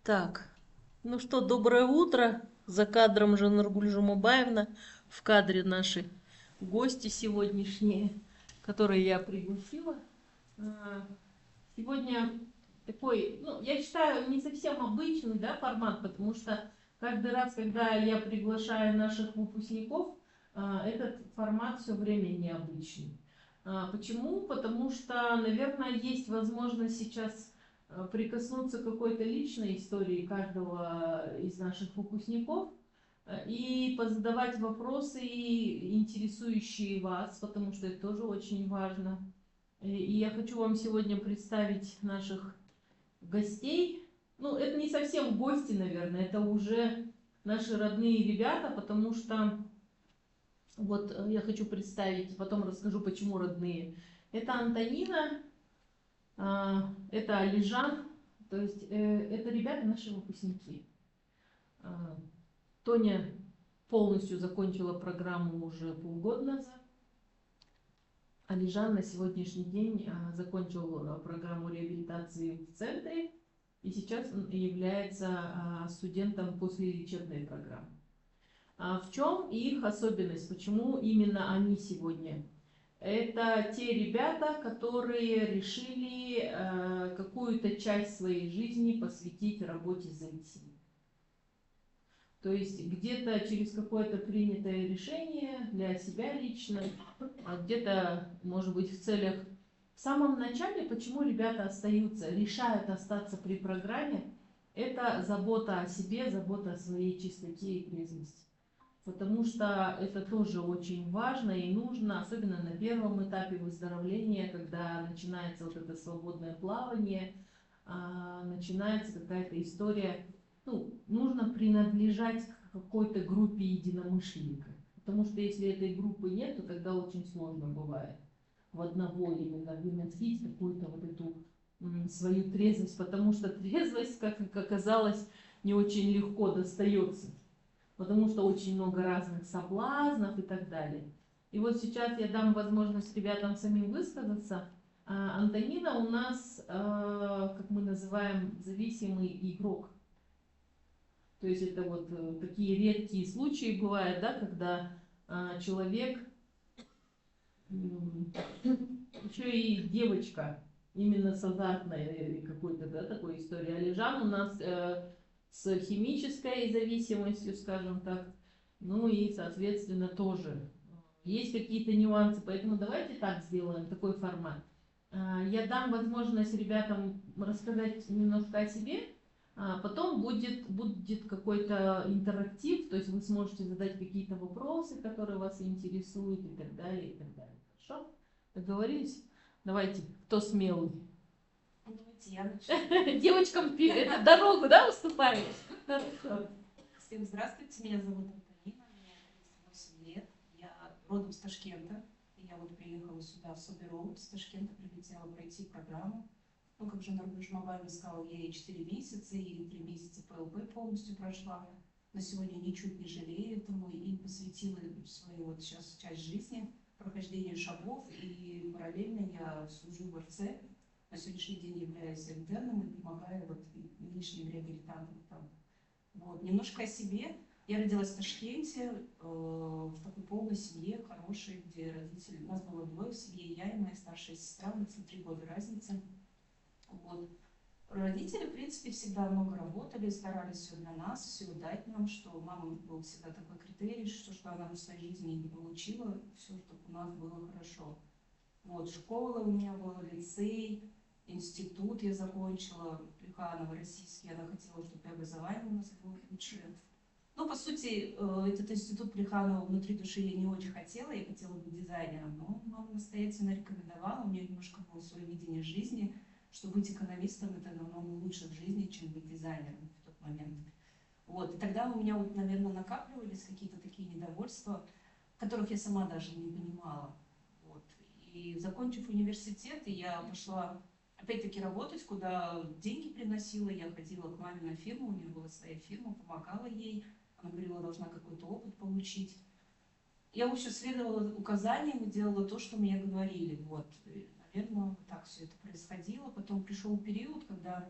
Так, ну что, доброе утро. За кадром Жанаргуль Жумабаевна, в кадре наши гости сегодняшние, которые я пригласила. А, Сегодня такой, ну, я считаю, не совсем обычный, да, формат, потому что каждый раз, когда я приглашаю наших выпускников, этот формат все время необычный. Почему? Потому что, наверное, есть возможность сейчас прикоснуться к какой-то личной истории каждого из наших выпускников и позадавать вопросы, интересующие вас, потому что это тоже очень важно. И я хочу вам сегодня представить наших гостей. Ну, это не совсем гости, наверное, это уже наши родные ребята, потому что вот я хочу представить, потом расскажу, почему родные. Это Антонина, это Алижан, то есть это ребята наши выпускники. А, Тоня полностью закончила программу уже полгода назад. Алижан на сегодняшний день закончил программу реабилитации в центре и сейчас он является студентом после лечебной программы. В чем их особенность? Почему именно они сегодня? Это те ребята, которые решили какую-то часть своей жизни посвятить работе с зависимыми. То есть где-то через какое-то принятое решение для себя лично, где-то, может быть, в целях. В самом начале, почему ребята остаются, решают остаться при программе, это забота о себе, забота о своей чистоте и трезвости. Потому что это тоже очень важно и нужно, особенно на первом этапе выздоровления, когда начинается вот это свободное плавание, начинается какая-то история. Ну, нужно принадлежать к какой-то группе единомышленников. Потому что если этой группы нет, то тогда очень сложно бывает в одного именно выносить какую-то вот эту свою трезвость, потому что трезвость, как оказалось, не очень легко достается, потому что очень много разных соблазнов и так далее. И вот сейчас я дам возможность ребятам самим высказаться. Антонина у нас, как мы называем, зависимый игрок. То есть это вот такие редкие случаи бывают, да, когда человек, еще и девочка, именно с азартной какой-то, да, такой историей. Алижан у нас с химической зависимостью, скажем так, ну и, соответственно, тоже есть какие-то нюансы, поэтому давайте так сделаем, такой формат. Я дам возможность ребятам рассказать немножко о себе, потом будет какой-то интерактив, то есть вы сможете задать какие-то вопросы, которые вас интересуют и так далее, и так далее. Хорошо? Договорились? Давайте, кто смелый? Давайте я начну. Девочкам это дорогу, да, уступаете? Хорошо. Всем здравствуйте, меня зовут Антонина, мне 38 лет, я родом с Ташкента. Я вот приехала сюда в Соберу, с Ташкента прилетела пройти программу. Ну, как же Жанаргуль Жумабаевна сказала, я ей 4 месяца и 3 месяца ПЛП полностью прошла. На сегодня ничуть не жалею этому и посвятила свою вот сейчас часть жизни прохождению шагов. И параллельно я служу в РЦ. На сегодняшний день являюсь интерном и помогаю вот нынешним реабилитантам там. Вот. Немножко о себе. Я родилась в Ташкенте, в такой полной семье, хорошей, где родители, у нас было двое в семье, я и моя старшая сестра, у нас 3 года разницы. Вот. Родители, в принципе, всегда много работали, старались все для нас, все дать нам, что мама был всегда такой критерий, что она в своей жизни не получила, все, чтобы у нас было хорошо. Вот, школа у меня была, лицей, институт я закончила, Плеханова, российский, она хотела, чтобы образование у нас было лучше. Ну, по сути, этот институт Плеханова внутри души я не очень хотела, я хотела быть дизайнером, но мама настоятельно рекомендовала, у меня немножко было свое видение жизни, что быть экономистом это намного лучше в жизни, чем быть дизайнером в тот момент. Вот, и тогда у меня, вот, наверное, накапливались какие-то такие недовольства, которых я сама даже не понимала. Вот. И закончив университет, я пошла опять-таки работать, куда деньги приносила. Я ходила к маме на фирму, у нее была своя фирма, помогала ей. Она говорила, должна какой-то опыт получить. Я, в общем, следовала указаниям и делала то, что мне говорили. Вот. И, наверное, вот так все это происходило. Потом пришел период, когда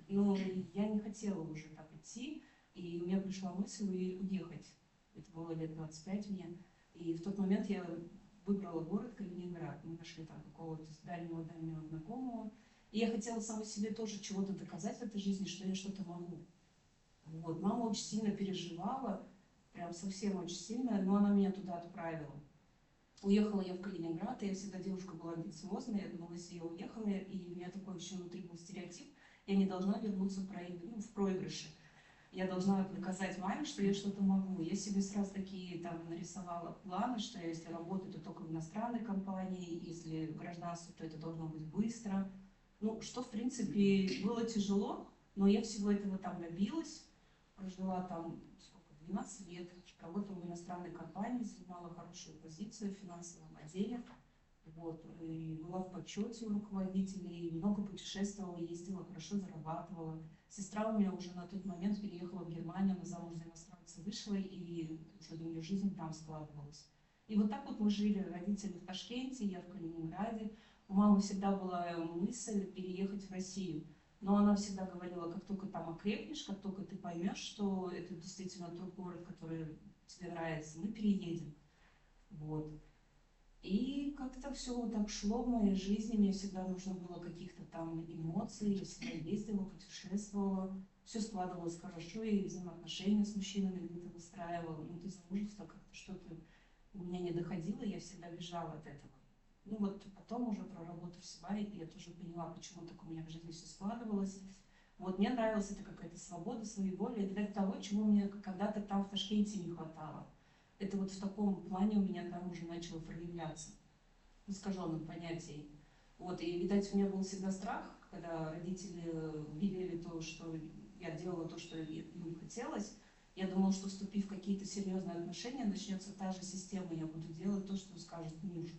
Но я не хотела уже так идти, и у меня пришла мысль уехать. Это было лет 25 мне. И в тот момент я выбрала город Калининград. Мы нашли там какого-то дальнего-дальнего знакомого. И я хотела самой себе тоже чего-то доказать в этой жизни, что я что-то могу. Вот. Мама очень сильно переживала, прям совсем очень сильно, но она меня туда отправила. Уехала я в Калининград, и я всегда девушка была амбициозная, я думала, если я уехала, и у меня такой еще внутри был стереотип, я не должна вернуться в проигрыше. Я должна доказать маме, что я что-то могу. Я себе сразу такие там нарисовала планы, что я, если работаю, то только в иностранной компании, если гражданство, то это должно быть быстро. Ну, что, в принципе, было тяжело, но я всего этого там добилась. Прожила там, сколько, 12 лет. Работала в иностранной компании, занимала хорошую позицию в финансовом отделе. Вот, и была в почете у руководителей, много путешествовала, ездила, хорошо зарабатывала. Сестра у меня уже на тот момент переехала в Германию, она замуж за иностранца вышла, и уже у нее жизнь там складывалась. И вот так вот мы жили, родители в Ташкенте, я в Калининграде. У мамы всегда была мысль переехать в Россию. Но она всегда говорила, как только там окрепнешь, как только ты поймешь, что это действительно тот город, который тебе нравится, мы переедем. Вот. И как-то все вот так шло в моей жизни, мне всегда нужно было каких-то там эмоций, я всегда ездила, путешествовала, все складывалось хорошо, и взаимоотношения с мужчинами где-то выстраивала, ну, до замужества как-то что-то у меня не доходило, я всегда бежала от этого. Ну вот потом уже проработав себя, я тоже поняла, почему так у меня в жизни все складывалось. Вот мне нравилась эта какая-то свобода, своеволие, это того, чего мне когда-то там в Ташкенте не хватало. Это вот в таком плане у меня там уже начало проявляться, в искаженном понятии. Вот, и, видать, у меня был всегда страх, когда родители велели то, что я делала то, что им хотелось. Я думала, что вступив в какие-то серьезные отношения, начнется та же система, я буду делать то, что скажет муж.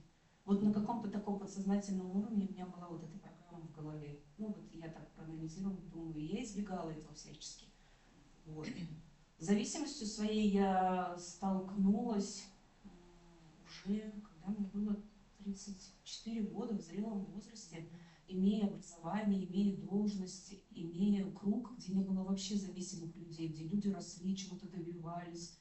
Вот на каком-то таком подсознательном уровне у меня была вот эта программа в голове. Ну вот я так проанализировала, думаю, и я избегала этого всячески. Вот. С зависимостью своей я столкнулась уже, когда мне было 34 года, в зрелом возрасте, имея образование, имея должность, имея круг, где не было вообще зависимых людей, где люди росли, чего-то добивались,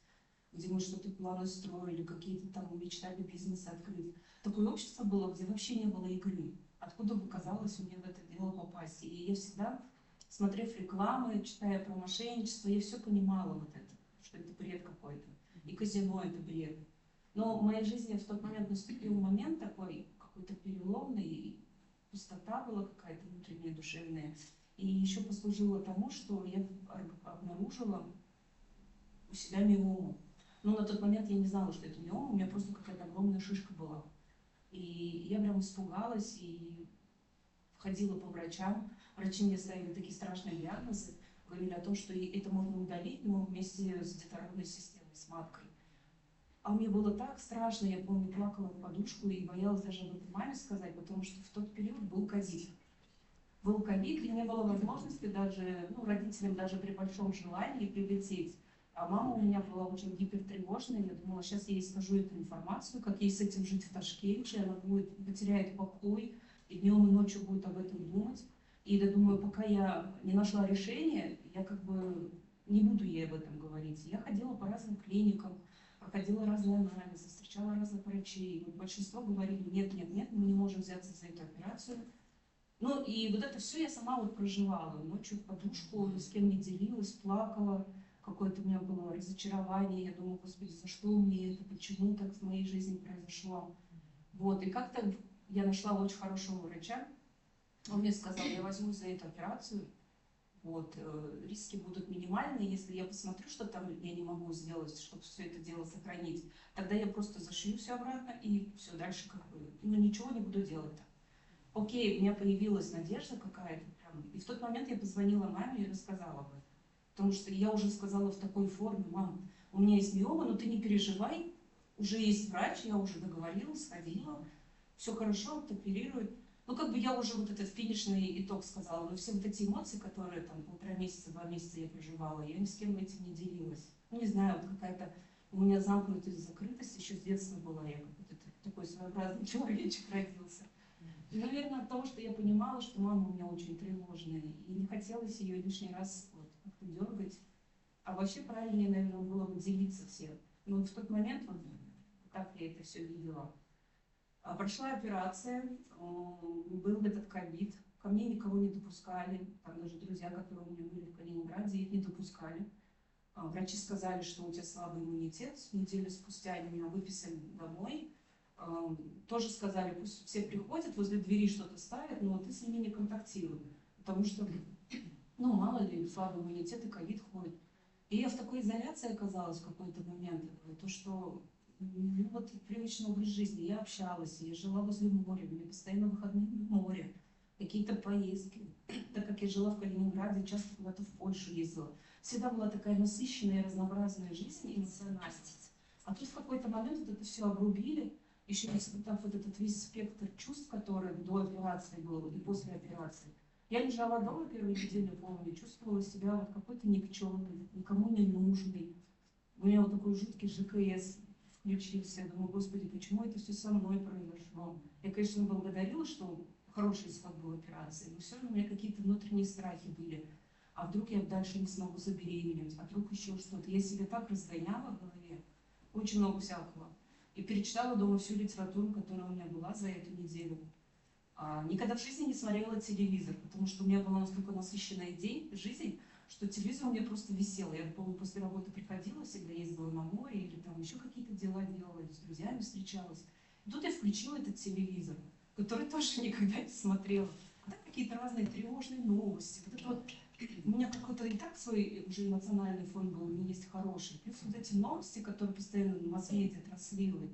где мы что-то планы строили, какие-то там мечтали бизнесы открыть. Такое общество было, где вообще не было игры. Откуда бы казалось мне в это дело попасть? И я всегда, смотрев рекламы, читая про мошенничество, я все понимала вот это, что это бред какой-то. И казино это бред. Но в моей жизни в тот момент наступил момент такой, какой-то переломный, и пустота была какая-то внутренняя, душевная. И еще послужило тому, что я обнаружила у себя миому. Но на тот момент я не знала, что это миома, у меня просто какая-то огромная шишка была. И я прям испугалась и ходила по врачам. Врачи мне ставили такие страшные диагнозы, говорили о том, что это можно удалить, но вместе с детородной системой, с маткой. А мне было так страшно, я помню, плакала в подушку и боялась даже об этом маме сказать, потому что в тот период был ковид. Был ковид, и не было возможности даже, ну, родителям даже при большом желании прилететь. А мама у меня была очень гипертревожная, я думала, сейчас я ей скажу эту информацию, как ей с этим жить в Ташкенте, она потеряет покой, и днем и ночью будет об этом думать. И я думаю, пока я не нашла решения, я как бы не буду ей об этом говорить. Я ходила по разным клиникам, проходила разные анализы, встречала разных врачей. Вот большинство говорили, нет, нет, нет, мы не можем взяться за эту операцию. Ну и вот это все я сама вот проживала. Ночью в подушку, ни с кем не делилась, плакала. Какое-то у меня было разочарование. Я думала, господи, за что мне это, почему так в моей жизни произошло. Вот, и как-то я нашла очень хорошего врача. Он мне сказал, я возьму за эту операцию. Вот, риски будут минимальные, если я посмотрю, что там я не могу сделать, чтобы все это дело сохранить, тогда я просто зашью все обратно и все, дальше как бы, ну ничего не буду делать-то. Окей, у меня появилась надежда какая-то прям, и в тот момент я позвонила маме и рассказала об этом. Потому что я уже сказала в такой форме, мам, у меня есть миома, но ты не переживай, уже есть врач, я уже договорилась, сходила, все хорошо, оперирует. Ну, как бы я уже вот этот финишный итог сказала, но все вот эти эмоции, которые там 1,5 месяца, 2 месяца я проживала, я ни с кем этим не делилась. Ну, не знаю, вот какая-то у меня замкнутая закрытость еще с детства была, я как будто такой своеобразный человечек родился. Наверное, от того, что я понимала, что мама у меня очень тревожная, и не хотелось ее лишний раз вот как-то дергать. А вообще правильнее, наверное, было бы делиться всем. Но вот в тот момент, вот так я это все видела. Прошла операция, был этот ковид, ко мне никого не допускали, там даже друзья, которые у меня были в Калининграде, их не допускали. Врачи сказали, что у тебя слабый иммунитет, неделю спустя они меня выписали домой. Тоже сказали, пусть все приходят, возле двери что-то ставят, но ты с ними не контактируй, потому что, ну, мало ли, слабый иммунитет и ковид ходит. И я в такой изоляции оказалась в какой-то момент, то, что ну, вот привычный образ жизни, я общалась, я жила возле моря, у меня постоянно выходные в море, какие-то поездки. Так как я жила в Калининграде, часто куда-то в Польшу ездила. Всегда была такая насыщенная, разнообразная жизнь эмоциональная. А тут в какой-то момент вот это все обрубили, еще не испытав вот этот весь спектр чувств, который до операции был и после операции. Я лежала дома первую неделю, помню, чувствовала себя вот какой-то никчемной, никому не нужной. У меня вот такой жуткий ЖКС включился. Я думаю, господи, почему это все со мной произошло? Я, конечно, благодарила, что хороший исход был операции, но все равно у меня какие-то внутренние страхи были. А вдруг я дальше не смогу забеременеть, а вдруг еще что-то. Я себя так разгоняла в голове, очень много всякого. И перечитала дома всю литературу, которая у меня была за эту неделю. Никогда в жизни не смотрела телевизор, потому что у меня была настолько насыщенная жизнь, что телевизор у меня просто висел. Я, помню, после работы приходила, всегда ездила на море или там еще какие-то дела делала, или с друзьями встречалась. И тут я включила этот телевизор, который тоже никогда не смотрела. А так какие-то разные тревожные новости. Вот это вот у меня какой-то и так свой уже эмоциональный фон был, у меня есть хороший. Плюс вот эти новости, которые постоянно на свете транслируют.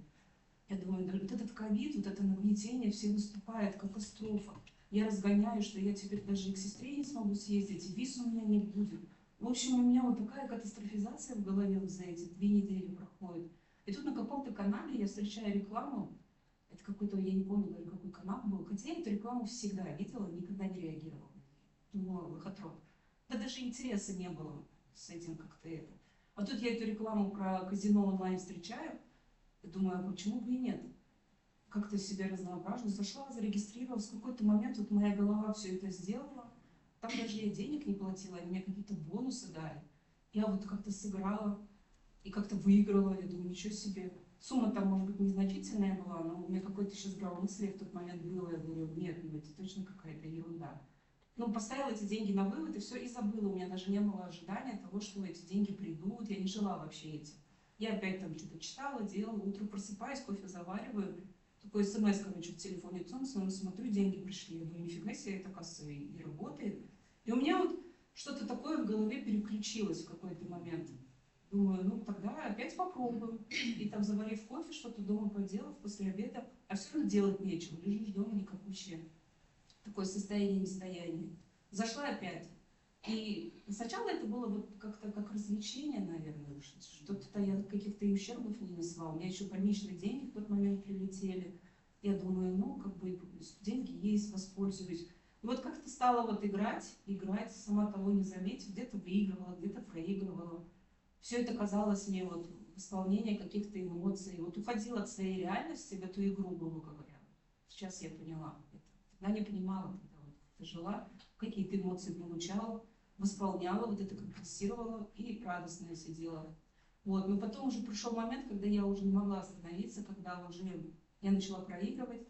Я думаю, да, вот этот ковид, вот это нагнетение, все выступает, катастрофа. Я разгоняю, что я теперь даже и к сестре не смогу съездить, и виз у меня не будет. В общем, у меня вот такая катастрофизация в голове вот за эти 2 недели проходит. И тут на каком-то канале я встречаю рекламу, это какой-то, я не помню даже какой канал был, хотя я эту рекламу всегда видела, никогда не реагировала. Думала, лохотрон. Да даже интереса не было с этим как-то это. А тут я эту рекламу про казино онлайн встречаю, и думаю, а почему бы и нет? Как-то себя разноображу. Зашла, зарегистрировалась. В какой-то момент вот моя голова все это сделала. Там даже я денег не платила, они мне какие-то бонусы дали. Я вот как-то сыграла и как-то выиграла. Я думаю, ничего себе. Сумма там, может быть, незначительная была, но у меня какой-то еще здравомыслие в тот момент было. Я говорю, нет, ну это точно какая-то ерунда. Ну, поставила эти деньги на вывод и все, и забыла. У меня даже не было ожидания того, что эти деньги придут. Я не жила вообще этим. Я опять там что-то читала, делала, утром просыпаюсь, кофе завариваю. Такой смс, короче, в телефоне цунцун, смотрю, деньги пришли. Я думаю, нифига себе, это, оказывается, и работает. И у меня вот что-то такое в голове переключилось в какой-то момент. Думаю, ну тогда опять попробую. И там, заварив кофе, что-то дома поделав после обеда, а все равно делать нечего. Лежишь дома никакущее. Такое состояние нестояния. Зашла опять. И сначала это было вот как-то как развлечение, наверное, что-то я каких-то и ущербов не несла. У меня еще больничные деньги в тот момент прилетели. Я думаю, ну, как бы деньги есть, воспользуюсь. И вот как-то стала вот играть, сама того не заметив, где-то выигрывала, где-то проигрывала. Все это казалось мне вот исполнение каких-то эмоций. Вот уходила от своей реальности в эту игру, грубо говоря. Сейчас я поняла это. Тогда не понимала, когда вот жила, какие-то эмоции получала, восполняла, вот это компенсировала и радостно сидела. Вот. Но потом уже пришел момент, когда я уже не могла остановиться, когда уже я начала проигрывать.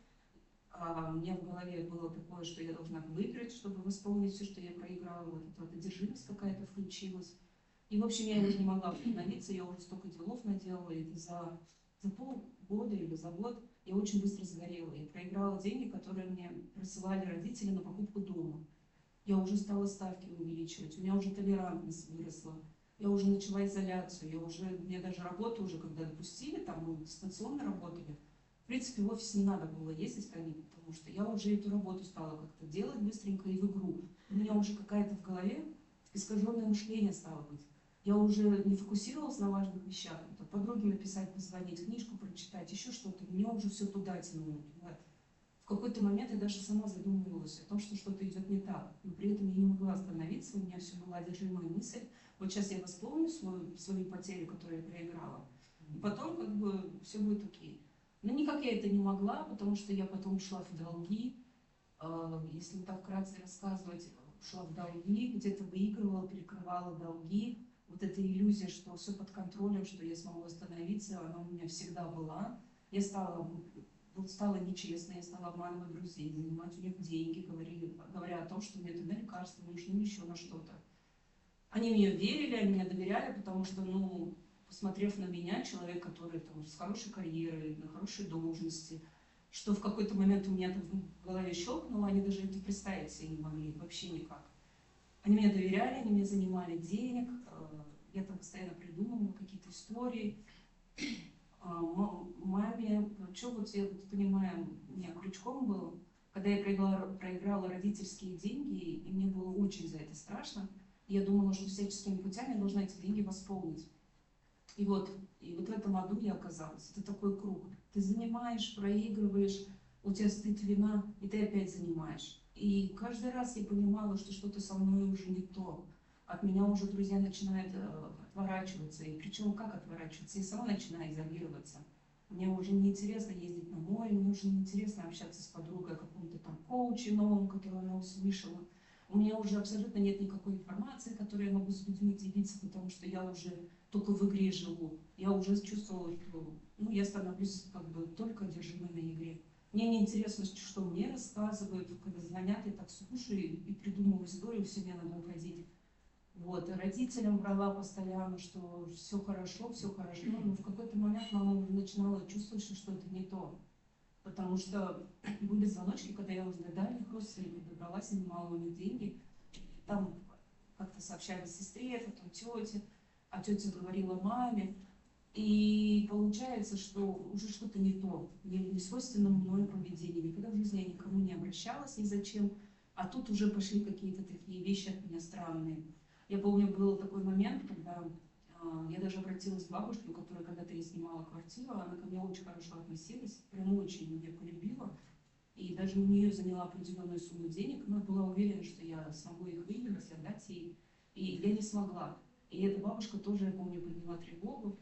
У меня в голове было такое, что я должна выиграть, чтобы восполнить все, что я проиграла. Вот эта вот одержимость какая-то включилась. И, в общем, я уже не могла остановиться, я уже столько делов наделала, и это за полгода или за год я очень быстро сгорела. Я проиграла деньги, которые мне присылали родители на покупку дома. Я уже стала ставки увеличивать, у меня уже толерантность выросла, я уже начала изоляцию, мне даже работу уже, когда допустили, там мы дистанционно работали, в принципе, в офис не надо было ездить ко мне, потому что я уже эту работу стала как-то делать быстренько и в игру. У меня уже какая-то в голове искаженное мышление стало быть. Я уже не фокусировалась на важных вещах, подруге написать, позвонить, книжку прочитать, еще что-то, меня уже все туда тянуло. В какой-то момент я даже сама задумывалась о том, что что-то идет не так. Но при этом я не могла остановиться, у меня все была одержимая мысль. Вот сейчас я восполню свою потерю, которую я проиграла. И потом как бы все будет окей. Но никак я это не могла, потому что я потом ушла в долги. Если вот так вкратце рассказывать, шла в долги, где-то выигрывала, перекрывала долги. Вот эта иллюзия, что все под контролем, что я смогу остановиться, она у меня всегда была. Я стала нечестной, я стала обманывать друзей, занимать у них деньги, говоря о том, что мне это на лекарства нужно, или еще на что-то. Они мне верили, они мне доверяли, потому что, ну, посмотрев на меня, человек, который там, с хорошей карьерой, на хорошей должности, что в какой-то момент у меня там в голове щелкнуло, они даже это представить себе не могли, вообще никак. Они мне доверяли, они мне занимали денег, я там постоянно придумывала какие-то истории. Маме, что вот я вот понимаю, у меня крючком было, когда я проиграла родительские деньги, и мне было очень за это страшно, я думала, что всяческими путями я должна эти деньги восполнить. И вот в этом аду я оказалась. Это такой круг. Ты занимаешь, проигрываешь, у тебя стыд, вина, и ты опять занимаешь. И каждый раз я понимала, что что-то со мной уже не то. От меня уже друзья начинают отворачиваться. И причем как отворачиваться? Я сама начинаю изолироваться. Мне уже неинтересно ездить на море, мне уже неинтересно общаться с подругой о каком-то там коуче новом, который она услышала. У меня уже абсолютно нет никакой информации, которой я могу с людьми делиться, потому что я уже только в игре живу. Я уже чувствовала, что я становлюсь как бы только одержимой на игре. Мне не интересно, что мне рассказывают, когда звонят, я так слушаю и придумываю историю, все мне надо уходить. Вот, и родителям брала постоянно, что все хорошо, но в какой-то момент мама уже начинала чувствовать, что что-то не то. Потому что были звоночки, когда я уже до дальних родственников добралась, занимала у них деньги. Там как-то сообщали сестре, потом тете, а тетя говорила маме. И получается, что уже что-то не то, не свойственно мною поведение. Никогда в жизни я никому не обращалась ни зачем, а тут уже пошли какие-то такие вещи от меня странные. Я помню, был такой момент, когда я даже обратилась к бабушке, у которой когда-то я снимала квартиру, она ко мне очень хорошо относилась, прям очень меня полюбила. И даже у нее заняла определенную сумму денег, но была уверена, что я смогу их выиграть, отдать ей. И я не смогла. И эта бабушка тоже, я помню, подняла тревогу,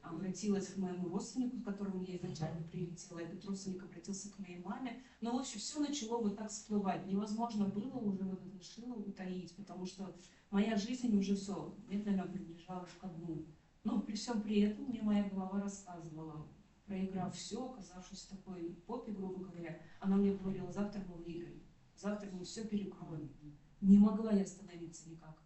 обратилась к моему родственнику, к которому я изначально прилетела. Этот родственник обратился к моей маме. Но, в общем, все начало вот так всплывать. Невозможно было уже вот это шило утаить, потому что моя жизнь уже все медленно приближалась к дну. Но при всем при этом мне моя голова рассказывала, проиграв все, оказавшись в такой попе, грубо говоря, она мне говорила: завтра мы выиграем, завтра мы все перекроем. Не могла я остановиться никак.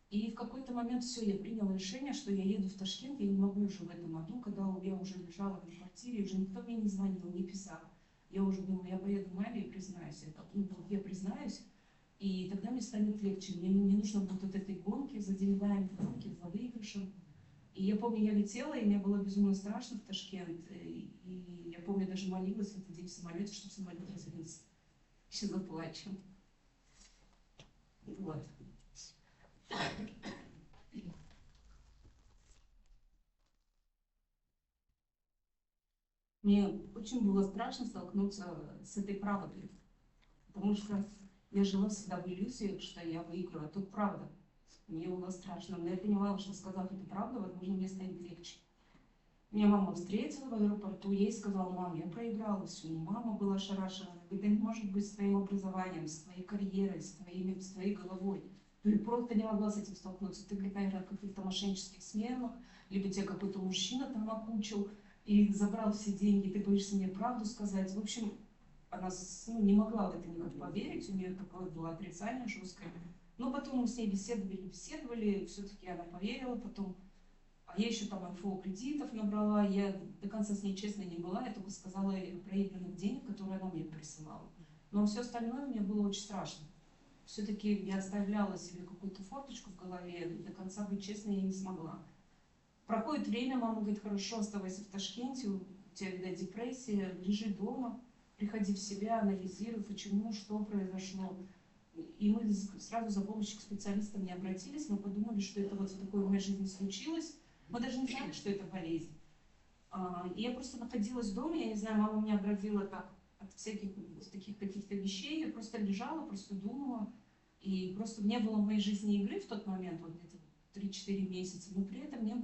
И в какой-то момент все, я приняла решение, что я еду в Ташкент, я не могу уже в этом аду, когда я уже лежала в квартире, уже никто мне не звонил, не писал. Я уже думала, я поеду к маме и признаюсь это. Я признаюсь, и тогда мне станет легче. Мне не нужно будет вот этой гонки за деньгами, гонки за выигрышем. И я помню, я летела, и мне было безумно страшно в Ташкент. И я помню, даже молилась в этот день в самолете, чтобы самолет разбился. Сейчас заплачу. Вот. Мне очень было страшно столкнуться с этой правдой, потому что я жила всегда в иллюзии, что я выиграю, а тут правда. Мне было страшно, но я понимала, что, сказав эту правду, возможно, мне станет легче. Меня мама встретила в аэропорту, ей сказала: мам, я проиграла все. Мама была ошарашена. Говорит: да не может быть с твоим образованием, с твоей карьерой, с твоей головой. Ты просто не могла с этим столкнуться. Ты, говорит, наверное, в каких-то мошеннических схемах, либо тебя какой-то мужчина там окучил и забрал все деньги, ты боишься мне правду сказать. В общем, она не могла в это никак поверить, у нее такое было отрицание жесткое. Но потом мы с ней беседовали, все-таки она поверила потом. А я еще там МФО кредитов набрала, я до конца с ней честно не была, я только сказала ей о проигранных денег, которые она мне присылала. Но все остальное мне было очень страшно. Все-таки я оставляла себе какую-то форточку в голове, до конца быть честной я не смогла. Проходит время, мама говорит: хорошо, оставайся в Ташкенте, у тебя, видать, депрессия, лежи дома, приходи в себя, анализируй, почему, что произошло. И мы сразу за помощью к специалистам не обратились, мы подумали, что это вот такое в моей жизни случилось. Мы даже не знали, что это болезнь. И я просто находилась дома, я не знаю, мама меня оградила так от всяких таких каких-то вещей, я просто лежала, просто думала. И просто не было в моей жизни игры в тот момент, вот где-то 3-4 месяца, но при этом я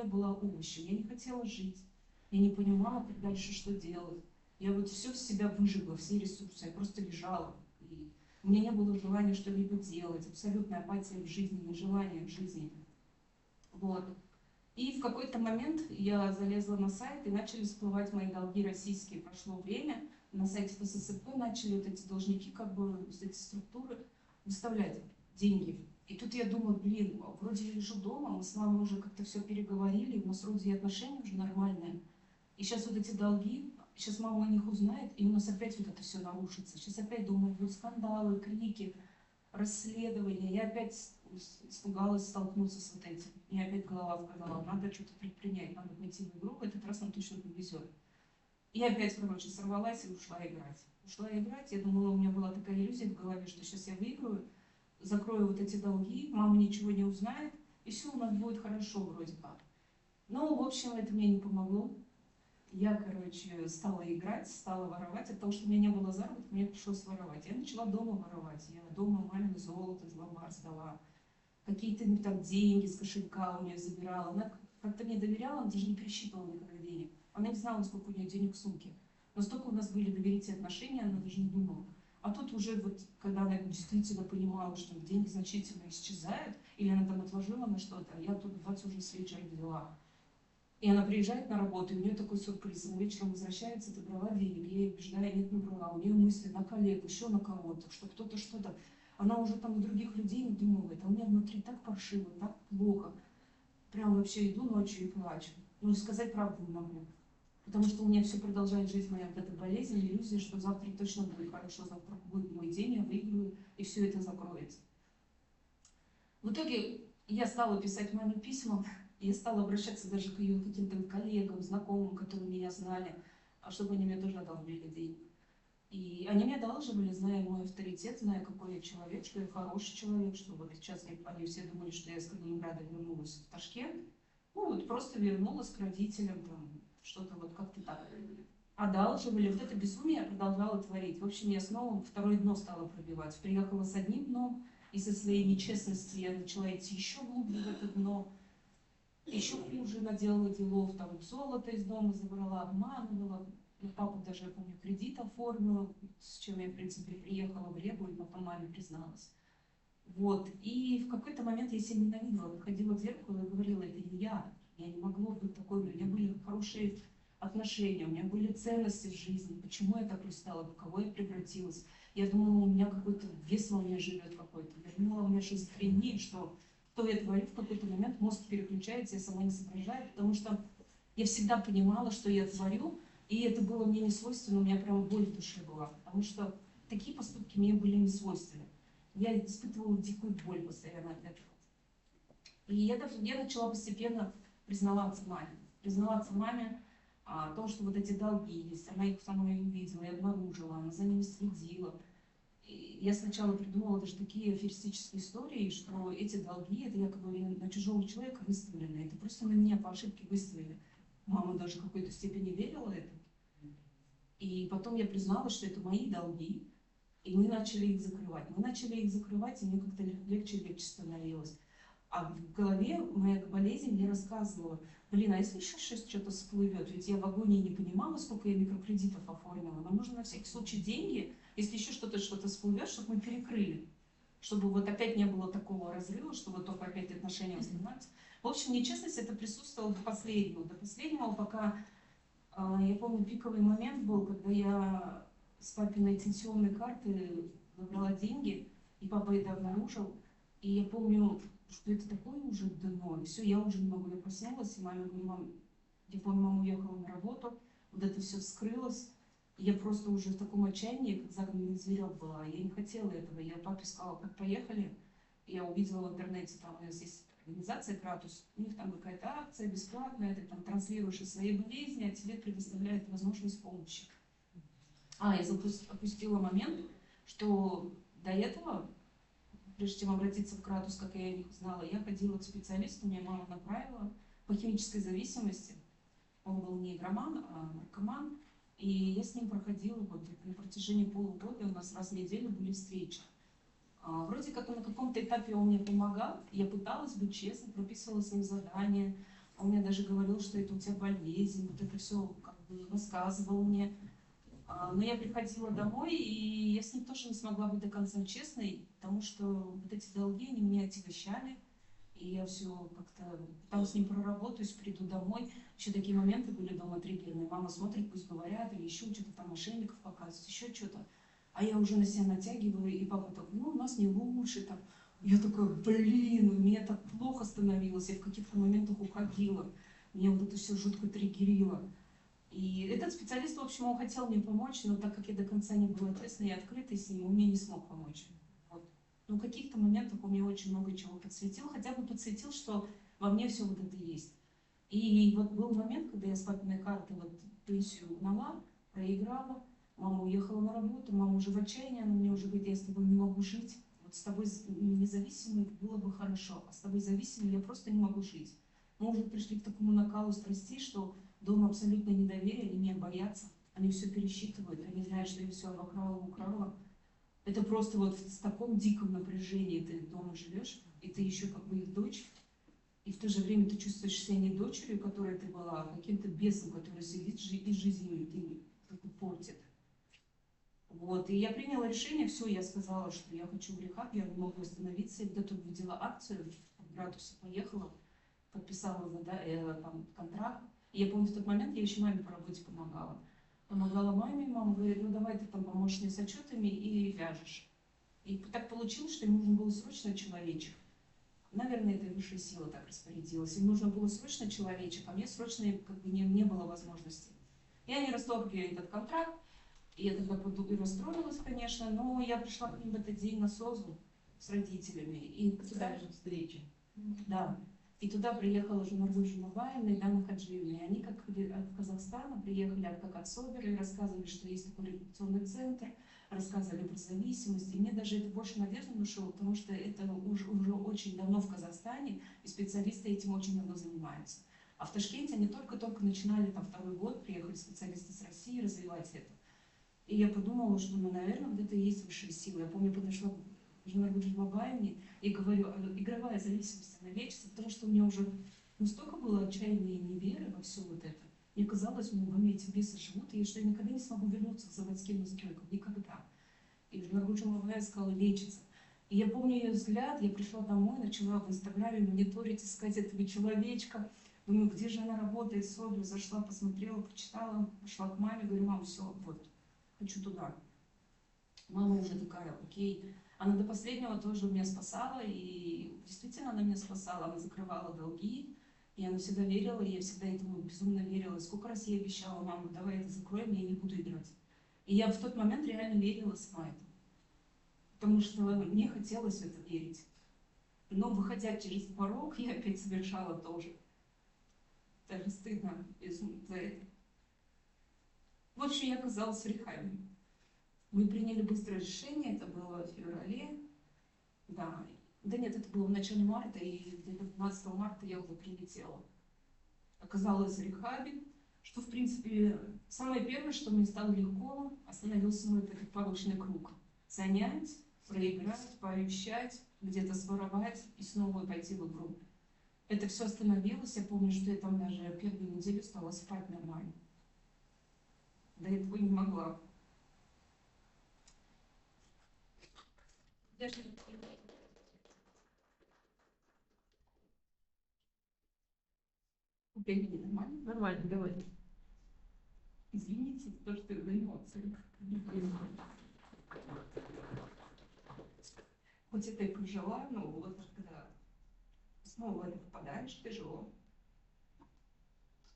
была овощем, я не хотела жить, я не понимала, как дальше что делать. Я вот все в себя выжгла, все ресурсы, я просто лежала. И у меня не было желания что-либо делать, абсолютная апатия в жизни, нежелание в жизни. Вот. И в какой-то момент я залезла на сайт, и начали всплывать мои долги российские. Прошло время, на сайте ФССП начали вот эти должники, как бы, вот эти структуры выставлять деньги. И тут я думаю, блин, вроде я лежу дома, мы с мамой уже как-то все переговорили, у нас вроде и отношения уже нормальные. И сейчас вот эти долги, сейчас мама о них узнает, и у нас опять вот это все нарушится. Сейчас опять, думаю, будут скандалы, крики, расследования. Я опять испугалась столкнуться с вот этим. Мне опять голова сказала, надо что-то предпринять, надо пойти в игру, в этот раз нам точно повезет. И опять, короче, сорвалась и ушла играть. Ушла играть, я думала, у меня была такая иллюзия в голове, что сейчас я выиграю, закрою вот эти долги, мама ничего не узнает, и все у нас будет хорошо вроде как. Но, в общем, это мне не помогло. Я, короче, стала играть, стала воровать. От того, что у меня не было заработка, мне пришлось воровать. Я начала дома воровать. Я дома маме золото из ломбарда сдала. Какие-то там деньги с кошелька у нее забирала. Она как-то мне доверяла, она даже не пересчитывала никогда денег. Она не знала, сколько у нее денег в сумке. Настолько у нас были доверительные отношения, она даже не думала. А тут уже, вот, когда она действительно понимала, что деньги значительно исчезают, или она там отложила на что-то, а я тут 20 уже с вечера взяла. И она приезжает на работу, и у нее такой сюрприз. Она вечером возвращается, ты брала денег, я ей убеждаю, нет, не брала. У нее мысли на коллег, еще на кого-то, что кто-то что-то. Она уже там у других людей думает, а у меня внутри так паршиво, так плохо. Прям вообще иду ночью и плачу. Ну, сказать правду не могу. Потому что у меня все продолжает жить моя вот эта болезнь, иллюзия, что завтра точно будет хорошо, завтра будет мой день, я выиграю, и все это закроется. В итоге я стала писать маме письма, я стала обращаться даже к ее каким-то коллегам, знакомым, которые меня знали, чтобы они мне тоже одолжили деньги. И они мне одалживали, зная мой авторитет, зная, какой я человек, что я хороший человек, что вот сейчас они все думали, что я из Калининграда вернулась в Ташкент. Ну, вот просто вернулась к родителям, там, что-то вот как-то так. Одалживали. Вот это безумие я продолжала творить. В общем, я снова второе дно стала пробивать. Приехала с одним дном, и со своей нечестности я начала идти еще глубже в это дно. Еще хуже наделала делов, там золото из дома забрала, обманывала. Ну, папа даже, я помню, кредит оформил, с чем я, в принципе, приехала в Регу, и потом маме призналась. Вот. И в какой-то момент я себя ненавидела, выходила в зеркало и говорила, это не я не могла быть такой, у меня были хорошие отношения, у меня были ценности в жизни, почему я такой стала, в кого я превратилась. Я думала, у меня какой-то вес во мне живет какой-то, я думала, у меня шизофрения, что я творю, в какой-то момент мозг переключается, я сама не соображаю, потому что я всегда понимала, что я творю, и это было мне не свойственно, у меня прям боль в душе была, потому что такие поступки мне были не свойственны. Я испытывала дикую боль постоянно от этого. И я начала постепенно признаваться маме о том, что вот эти долги есть. Она их сама и увидела, и обнаружила, она за ними следила. И я сначала придумала даже такие аферистические истории, что эти долги, это якобы на чужого человека выставлены, это просто на меня по ошибке выставили. Мама даже в какой-то степени верила этому. И потом я призналась, что это мои долги, и мы начали их закрывать. И мне как-то легче и легче становилось. А в голове моя болезнь мне рассказывала, блин, а если еще что-то всплывет? Ведь я в агонии не понимала, сколько я микрокредитов оформила. Нам нужно на всякий случай деньги, если еще что-то всплывет, чтобы мы перекрыли. Чтобы вот опять не было такого разрыва, что вот только опять отношения восстановятся. В общем, нечестность это присутствовала до последнего, пока, я помню, пиковый момент был, когда я с папиной пенсионной карты набрала деньги, и папа это обнаружил. И я помню, что это такое уже дно, и все, я уже не могу, я проснулась, и маме говорю, мам, я помню, мама уехала на работу, вот это все вскрылось, и я просто уже в таком отчаянии, как загнанный зверек была, я не хотела этого, я папе сказала, как поехали, я увидела в интернете, там у нас есть организация «Кратус», у них там какая-то акция бесплатная, ты там транслируешь из своей болезни, а тебе предоставляют возможность помощи. Я опустила момент, что до этого, прежде чем обратиться в Кратус, как я их знала, я ходила к специалисту, меня мама направила по химической зависимости. Он был не игроман, а наркоман. И я с ним проходила вот на протяжении полугода, у нас раз в неделю были встречи. Вроде как на каком-то этапе он мне помогал, я пыталась быть честной, прописывала с ним задания. Он мне даже говорил, что это у тебя болезнь, вот это все как бы рассказывал мне. Но я приходила домой, и я с ним тоже не смогла быть до конца честной, потому что вот эти долги, они меня отягощали. И я все как-то пыталась с ним проработать, приду домой. Еще такие моменты были дома триггерные. Мама смотрит, пусть говорят, или еще что-то там, мошенников показывают, еще что-то. А я уже на себя натягиваю, и папа такой, ну, у нас не лучше, там. Я такая, блин, у меня так плохо становилось, я в каких-то моментах уходила. Меня вот это все жутко триггерило. И этот специалист, в общем, он хотел мне помочь, но так как я до конца не была честной и открытой с ним, он мне не смог помочь. Вот. Но в каких-то моментах он мне очень много чего подсветил, хотя бы подсветил, что во мне все вот это есть. И вот был момент, когда я с папиной карты вот пенсию угнала, проиграла, мама уехала на работу, мама уже в отчаянии, она мне уже говорит, я с тобой не могу жить, вот с тобой независимой было бы хорошо, а с тобой зависимой я просто не могу жить. Мы уже пришли к такому накалу страстей, что дома абсолютно недоверие, они меня боятся, они все пересчитывают, они знают, что я все обокрала, украла. Это просто вот в таком диком напряжении ты дома живешь, и ты еще как бы их дочь, и в то же время ты чувствуешь себя не дочерью, которой ты была, а каким-то бесом, который сидит и жизнь и портит. Вот. И я приняла решение, все, я сказала, что я хочу в рехаб, я не могу остановиться. И вот увидела акцию, в Градусе поехала, подписала там, контракт. И я помню, в тот момент я еще маме по работе помогала. Помогала маме, мама говорит, ну давай ты там поможешь мне с отчетами и вяжешь. И так получилось, что им нужен был срочно человечек. Наверное, это высшая сила так распорядилась. Им нужно было срочно человечек, а мне срочно как бы не было возможности. И они расторгли этот контракт, и я тогда и расстроилась, конечно, но я пришла к ним в этот день на СОЗу с родителями. И Туда же встреча. да. И туда приехала Жумаргуль Жумабаевна и Дана Хаджиевна. И они, как от Казахстана, приехали как от Собера и рассказывали, что есть такой реабилитационный центр, рассказывали про зависимость. И мне даже это больше надежды внушило, потому что это уже очень давно в Казахстане, и специалисты этим очень давно занимаются. А в Ташкенте они только-только начинали, там, второй год, приехали специалисты с России развивать это. И я подумала, что, ну, наверное, вот это и есть высшая сила. Я помню, подошла к Жумаргуль Жумабаевне и говорю, игровая зависимость, она лечится, потому что у меня уже настолько было отчаяние и неверы во все вот это. Мне казалось, ну, во мне эти бесы живут, и что я никогда не смогу вернуться к заводским настройкам. Никогда. И Жумаргуль Жумабаева сказала, лечится. И я помню ее взгляд, я пришла домой, начала в Инстаграме мониторить, искать этого человечка. Думаю, где же она работает, Соболь, зашла, посмотрела, почитала, пошла к маме, говорю, мам, все, вот, хочу туда. Мама уже такая, окей. Она до последнего тоже меня спасала, и действительно она меня спасала, она закрывала долги, и она всегда верила, и я всегда этому безумно верила. Сколько раз я ей обещала, мама, давай это закроем, я не буду играть. И я в тот момент реально верила сама этому, потому что мне хотелось в это верить. Но выходя через порог, я опять совершала то же. Даже стыдно за это. В общем, я оказалась в рехабе. Мы приняли быстрое решение, это было в феврале. Да, да нет, это было в начале марта, и где-то 15 марта я уже прилетела. Оказалась в рехабе, что, в принципе, самое первое, что мне стало легко, остановился мой этот порочный круг. Занять, проиграть, пообещать, где-то своровать и снова пойти в игру. Это все остановилось, я помню, что я там даже первую неделю стала спать нормально. До этого не могла. Даже времени нормально? Нормально, говори. Извините, то, что из-за эмоций. Хоть это и прожила, но вот когда снова в это попадаешь, тяжело.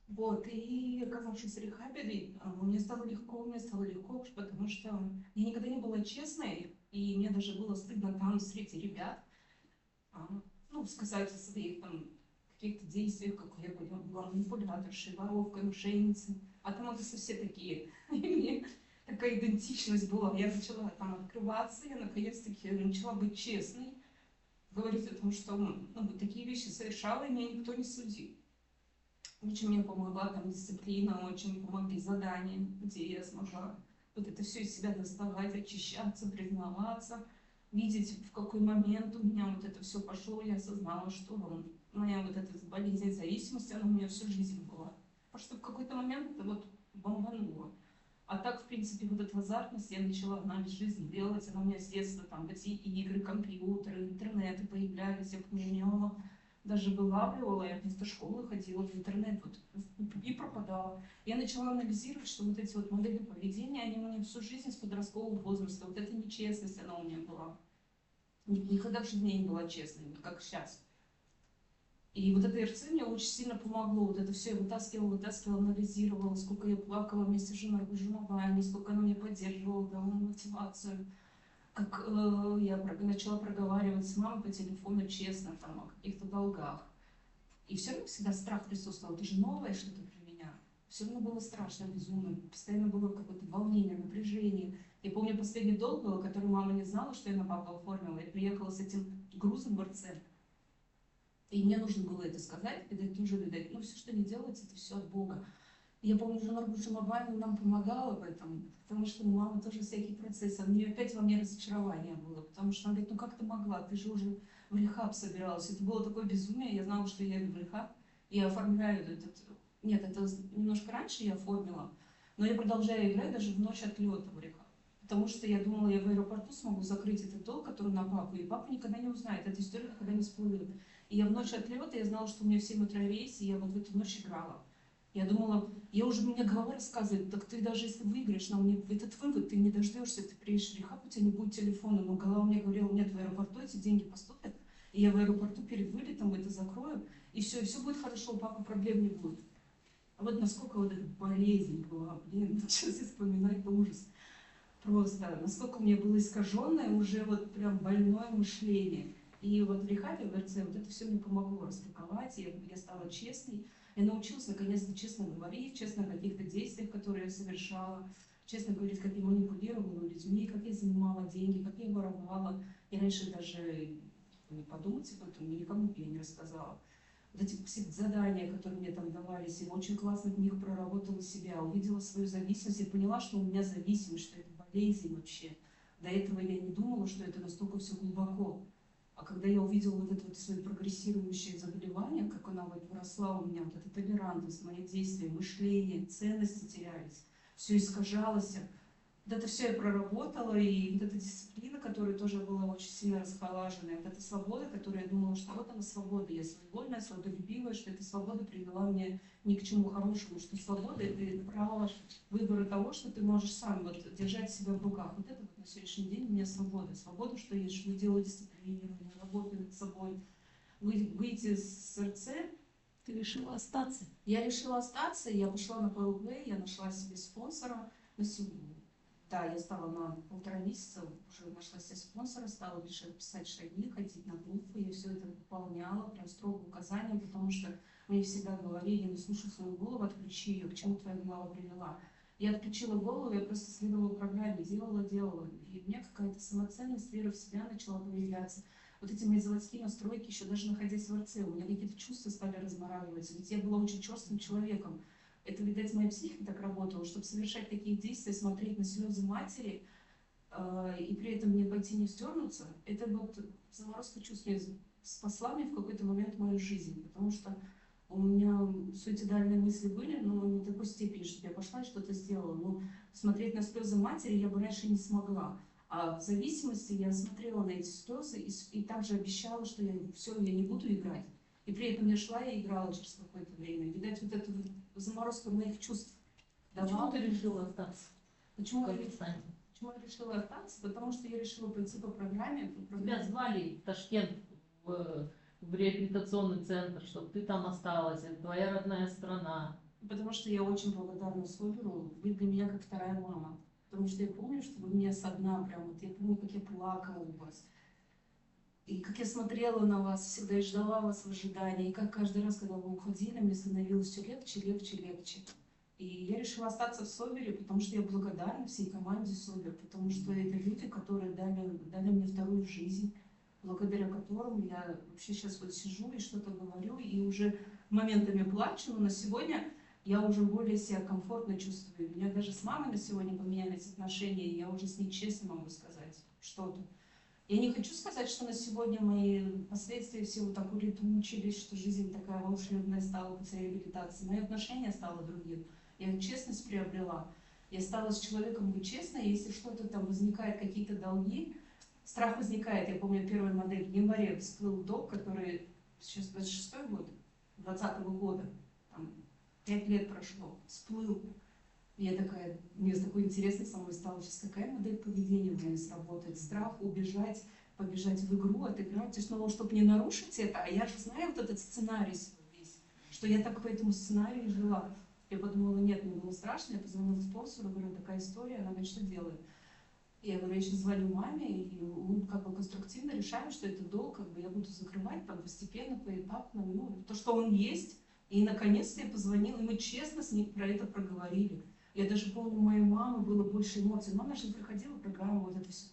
Вот, и оказавшись в рехабе, мне стало легко, потому что я никогда не была честной, и мне даже было стыдно там среди ребят, ну, сказать о своих там каких-то действиях, как я была манипуляторшей, воровкой, мошенницей, а там это все такие. И мне такая идентичность была. Я начала там открываться, я наконец-таки начала быть честной, говорить о том, что ну, вот такие вещи совершала, и меня никто не судил. Очень мне помогла там дисциплина, очень помогли задания, где я смогла вот это все из себя доставать, очищаться, признаваться, видеть, в какой момент у меня вот это все пошло, я осознала, что моя вот эта болезнь зависимости, она у меня всю жизнь была. Потому что в какой-то момент это вот бомбануло. А так, в принципе, вот эту азартность я начала на весь жизнь делать. Она у меня с детства, там, эти игры, компьютеры, интернеты появлялись, я помню, даже вылавливала, я вместо школы ходила в интернет вот, и пропадала. Я начала анализировать, что вот эти вот модели поведения, они у меня всю жизнь с подросткового возраста. Вот эта нечестность, она у меня была. Никогда в жизни не была честной, вот как сейчас. И вот это РЦ мне очень сильно помогло. Вот это все я вытаскивала, анализировала, сколько я плакала вместе с женой, сколько она меня поддерживала, дала мне мотивацию. Как я начала проговаривать с мамой по телефону честно там, о каких-то долгах. И все равно всегда страх присутствовал. Это же новое что-то для меня. Все равно было страшно, безумно. Постоянно было какое-то волнение, напряжение. Я помню, последний долг был, который мама не знала, что я на папу оформила. Я приехала с этим грузом в РЦ. И мне нужно было это сказать, видать, тоже, видать, ну, все, что не делается, это все от Бога. И я помню, жена Рабушимабаева нам помогала в этом, потому что мама тоже всякие процессы. У нее опять во мне разочарование было, потому что она говорит, ну как ты могла, ты же уже в рехаб собиралась. Это было такое безумие, я знала, что я иду в рехаб, и я оформляю этот... Нет, это немножко раньше я оформила, но я продолжаю играть даже в ночь отлета в рехаб. Потому что я думала, я в аэропорту смогу закрыть этот долг, который на папу, и папа никогда не узнает, эта история никогда не всплывет. И я в ночь отлета, я знала, что у меня в 7 утра рейс, и я вот в эту ночь играла. Я думала, мне голова рассказывает, так ты даже если выиграешь, но мне этот вывод, ты не дождешься, ты приедешь в рехаб, у тебя не будет телефона. Но голова мне говорила, нет, в аэропорту эти деньги поступят, и я в аэропорту перед вылетом это закрою, и все будет хорошо, у папы проблем не будет. А вот насколько вот эта болезнь была, блин, сейчас я вспоминаю, это ужас. Просто, насколько у меня было искаженное уже вот прям больное мышление. И вот в рехабе, в РЦ, вот это все мне помогло распаковать, я стала честной. Я научилась наконец-то честно говорить, честно о каких-то действиях, которые я совершала, честно говорить, как я манипулировала людьми, как я занимала деньги, как я воровала. Я раньше даже не подумать об этом, никому бы я не рассказала. Вот эти все задания, которые мне там давались, я очень классно в них проработала себя, увидела свою зависимость, я поняла, что у меня зависимость, что это болезнь вообще. До этого я не думала, что это настолько все глубоко. А когда я увидела вот это вот свое прогрессирующее заболевание, как оно вот выросла у меня, вот эта толерантность, мои действия, мышление, ценности терялись, все искажалось. Вот это все я проработала, и вот эта дисциплина, которая тоже была очень сильно расхолаженная, вот эта свобода, которая я думала, что вот она свобода, я своевольная, свободолюбивая, что эта свобода привела меня ни к чему хорошему, что свобода — это право выбора того, что ты можешь сам вот держать себя в руках. Вот это вот на сегодняшний день у меня свобода. Свобода, что я делаю дисциплинирование, работаю над собой. Выйти с РЦ. Ты решила остаться? Я решила остаться, я пошла на ПЛВ, я нашла себе спонсора. Да, я стала на 1,5 месяца, уже нашла себе спонсора, стала решать писать шаги, ходить на группы, я все это выполняла, прям строго указания, потому что мне всегда говорили, не слушай свою голову, отключи ее, к чему твоя голова привела. Я отключила голову, я просто следовала программе, делала, и у меня какая-то самоценность, вера в себя начала появляться. Вот эти мои заводские настройки, еще даже находясь в РЦ, у меня какие-то чувства стали размораживаться, ведь я была очень черствым человеком. Это, видать, моя психика так работала, чтобы совершать такие действия, смотреть на слезы матери, и при этом не пойти, не вздернуться, это вот заморозка чувств спасла мне в какой-то момент мою жизнь, потому что у меня суицидальные мысли были, но не до такой степени, чтобы я пошла и что-то сделала. Но смотреть на слезы матери я бы раньше не смогла. А в зависимости я смотрела на эти слезы и также обещала, что я не буду играть. И при этом я шла и играла через какое-то время. Видать, вот эта вот заморозка моих чувств давала. Почему ты решила остаться? Почему я решила остаться? Потому что я решила пойти по программе. Тебя звали в Ташкент, в реабилитационный центр, чтобы ты там осталась, это твоя родная страна. Потому что я очень благодарна Соберу. Вы для меня как вторая мама. Потому что я помню, что вы меня со дна прям, вот я помню, как я плакала у вас. И как я смотрела на вас, всегда и ждала вас в ожидании. И как каждый раз, когда вы уходили, мне становилось все легче. И я решила остаться в Собере, потому что я благодарна всей команде Собер, потому что это люди, которые дали мне вторую жизнь, благодаря которым я вообще сейчас вот сижу и что-то говорю, и уже моментами плачу, но на сегодня я уже более себя комфортно чувствую. У меня даже с мамой на сегодня поменялись отношения, и я уже с ней честно могу сказать что-то. Я не хочу сказать, что на сегодня мои последствия все вот так улетучились, что жизнь такая волшебная стала после реабилитации. Мое отношение стало другим. Я честность приобрела. Я стала с человеком быть честной, если что-то там возникает, какие-то долги, страх возникает. Я помню, первая модель в январе всплыл долг, который сейчас 26-й год, 20-го года, там, 5 лет прошло, всплыл. Я такая, мне такой интересный самой стало, сейчас какая модель поведения в меня сработает? Страх убежать, побежать в игру, отыграть, и снова, чтобы не нарушить это, а я же знаю вот этот сценарий свой весь, что я так по этому сценарию жила. Я подумала, нет, мне было страшно, я позвонила спонсору, говорю, такая история, она говорит, что делает? Я говорю, я сейчас звоню маме, и мы как бы конструктивно решаем, что это долг, как бы я буду закрывать там постепенно, поэтапно, ну, то, что он есть. И наконец-то я позвонила, и мы честно с ней про это проговорили. Я даже помню, у моей мамы было больше эмоций. Мама же не проходила программу, вот это все.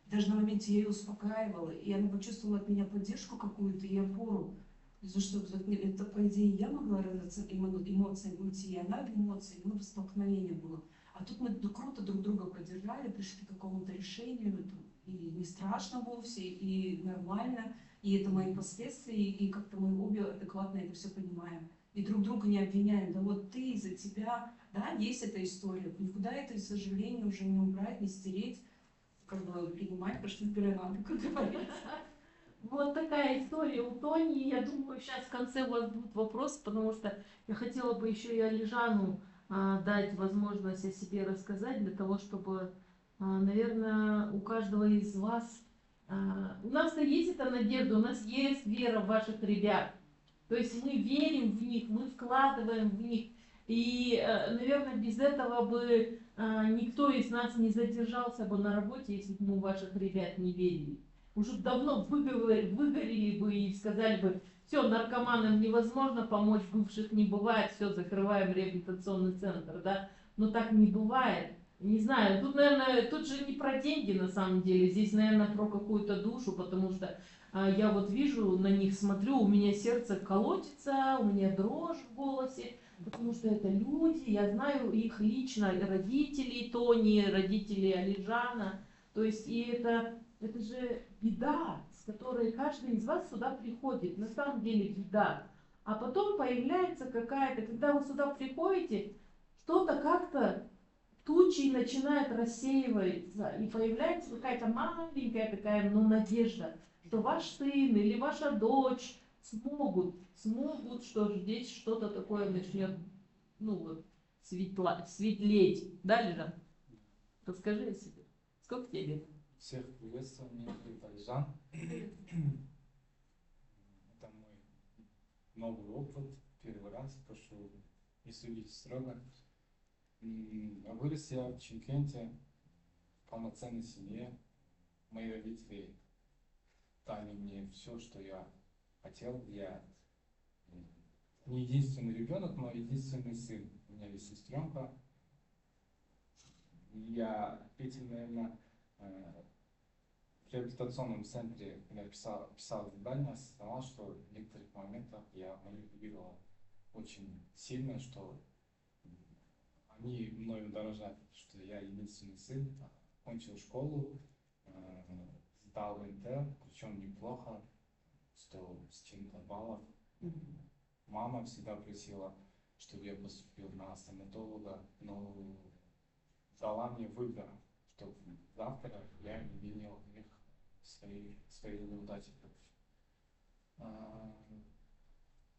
Даже на моменте я ее успокаивала, и она почувствовала от меня поддержку какую-то и опору. За что это, по идее, я могла эмоциями уйти, и она в эмоции, и мы в столкновении было. А тут мы круто друг друга поддержали, пришли к какому-то решению, и не страшно вовсе, и нормально, и это мои последствия, и как-то мы обе адекватно это все понимаем. И друг друга не обвиняем, да вот ты, из-за тебя, да, есть эта история, никуда это, к сожалению, уже не убрать, не стереть, как бы принимать, потому что теперь надо, как говорится. Вот такая история у Тони. Я думаю, сейчас в конце у вас будут вопросы, потому что я хотела бы еще и Алижану дать возможность о себе рассказать, для того, чтобы, наверное, у каждого из вас... у нас-то есть эта надежда, у нас есть вера в ваших ребят. То есть мы верим в них, мы вкладываем в них. И, наверное, без этого бы никто из нас не задержался бы на работе, если бы мы в ваших ребят не верили. Уже давно выгорели бы и сказали бы, все, наркоманам невозможно помочь, бывших не бывает, все, закрываем реабилитационный центр, да. Но так не бывает. Не знаю, тут, наверное, тут же не про деньги на самом деле, здесь, наверное, про какую-то душу, потому что я вот вижу, на них смотрю, у меня сердце колотится, у меня дрожь в голосе, потому что это люди, я знаю их лично, родителей Тони, родителей Алижана, то есть и это же беда, с которой каждый из вас сюда приходит, на самом деле беда. А потом появляется какая-то, когда вы сюда приходите, что-то как-то тучи начинает рассеиваться, и появляется какая-то маленькая такая, ну, надежда, что ваш сын или ваша дочь смогут, что здесь что-то такое начнет, ну вот, светлеть. Да, Лежан? Расскажи о себе. Сколько тебе лет? Всех приветствую, меня зовут Алижан. Это мой новый опыт, первый раз пошел, не судить строго. Вырос я в Чимкенте, в полноценной семье. Мои родители дали мне все, что я хотел. Я не единственный ребенок, но единственный сын. У меня есть сестренка. Эти, наверное, в реабилитационном центре, когда я писал задание, осознавал, что в некоторых моментах я манипулировал очень сильно, что они мною дорожат, что я единственный сын, кончил школу, сдал НТ, причем неплохо, 100 с чем-то баллов. Мама всегда просила, чтобы я поступил на стоматолога, но дала мне выбор, чтобы завтра я не винил в них свои неудачи.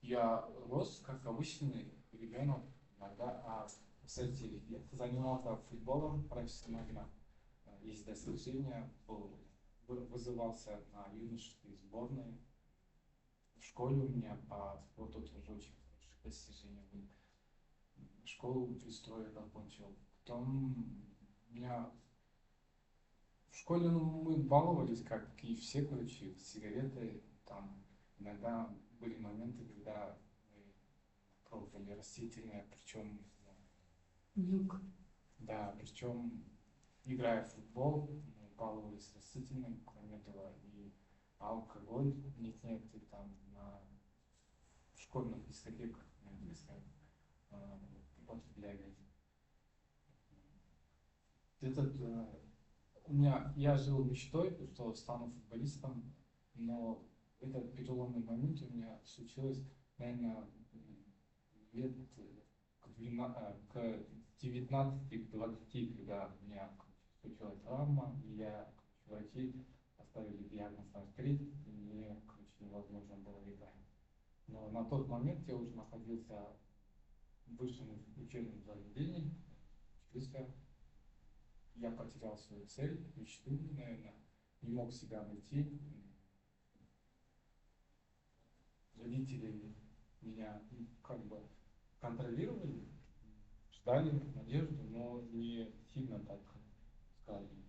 Я рос как обычный ребенок, иногда, кстати, я занимался футболом профессионально, есть достижения, вызывался на юношеские сборные. В школе у меня по спорту тоже очень хорошие достижения были. Школу пристроил, окончил. Потом у меня в школе мы баловались, как и все, короче, сигареты. Там иногда были моменты, когда мы пробовали растительное, причем Юг. да, причем играя в футбол, мы баловались растительным, кроме этого, и алкоголь нет, и там на школьных дискотеках, употребляли. Я жил мечтой, что стану футболистом, но этот переломный момент у меня случилось, наверное, лет к 19-20, когда у меня случилась травма, и я, врачи поставили диагноз артрит, и мне, невозможно было играть. Но на тот момент я уже находился в высшем учебном заведении, учился. Я потерял свою цель, мечту, наверное, не мог себя найти. Родители меня как бы контролировали, ждали надежду, но не сильно так, скажем,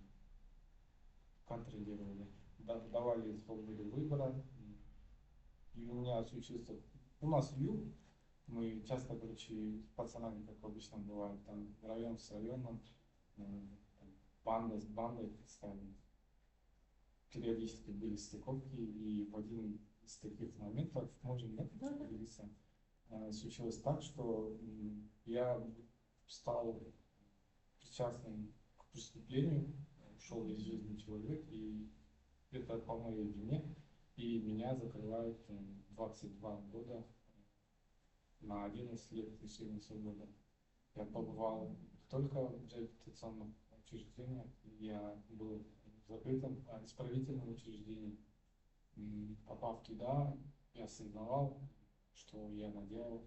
контролировали. Давали свободу выбора. И у меня случился... У нас юг, мы часто, короче, с пацанами, как обычно бывает, там район с районом, банда с бандой, скажем, периодически были стыковки, и в один из таких моментов, может, нет, поделиться, случилось так, что я стал причастным к преступлению, ушел из жизни человек, и это по моей вине, и меня закрывают 22 года на 11 лет лишения свободы. Я побывал только в реабилитационном учреждениях, я был в закрытом исправительном учреждении. Попав туда, я осознавал, что я наделал,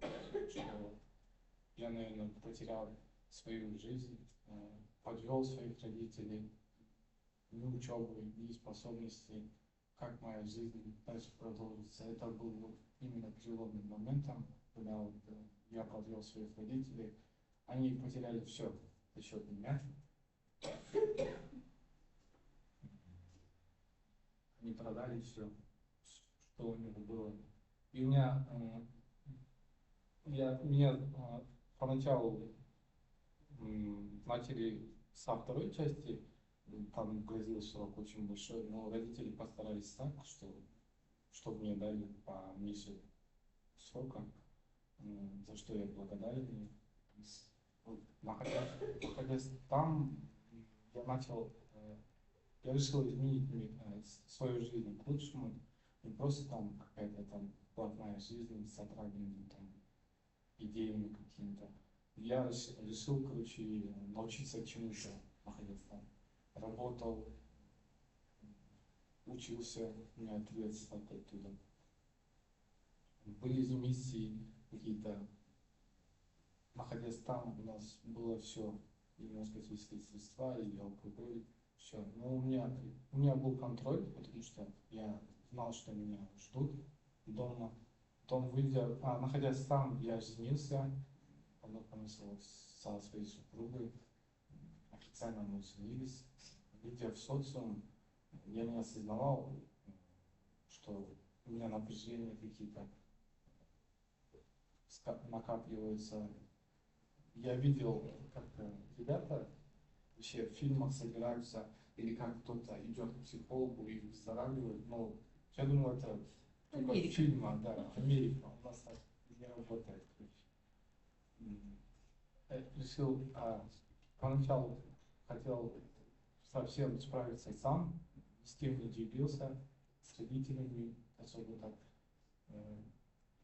что я, наверное, потерял свою жизнь, подвел своих родителей, ни учебы, ни способности, как моя жизнь дальше продолжится. Это был именно переломным моментом, когда вот я подвел своих родителей. Они потеряли все за счет меня. Они продали все, что у них было. И у меня, поначалу начали со второй части, там грозил срок очень большой, но родители постарались так, чтобы мне дали поменьше срока, за что я благодарен. Находясь там, я решил изменить свою жизнь к лучшему, не просто там какая-то там платная жизнь с отрадными там идеями какими-то. Я решил, короче, научиться чему-то, находясь там. Работал, учился, у меня 3 лет оттуда. Были миссии какие-то. Находясь там, у нас было все, и наркотические средства, и алкоголь, все. Но у меня был контроль, потому что я знал, что меня ждут дома. Потом, находясь там, я женился, познакомился со своей супругой, официально мы женились. Выйдя в социум, я не осознавал, что у меня напряжения какие-то накапливаются. Я видел, как ребята вообще в фильмах собираются, или как кто-то идет к психологу и выздоравливает. Но я думаю, это только в фильмах, да, Америка. У нас так не работает. Решил, поначалу хотел совсем справиться сам, с кем не делился, с родителями особо так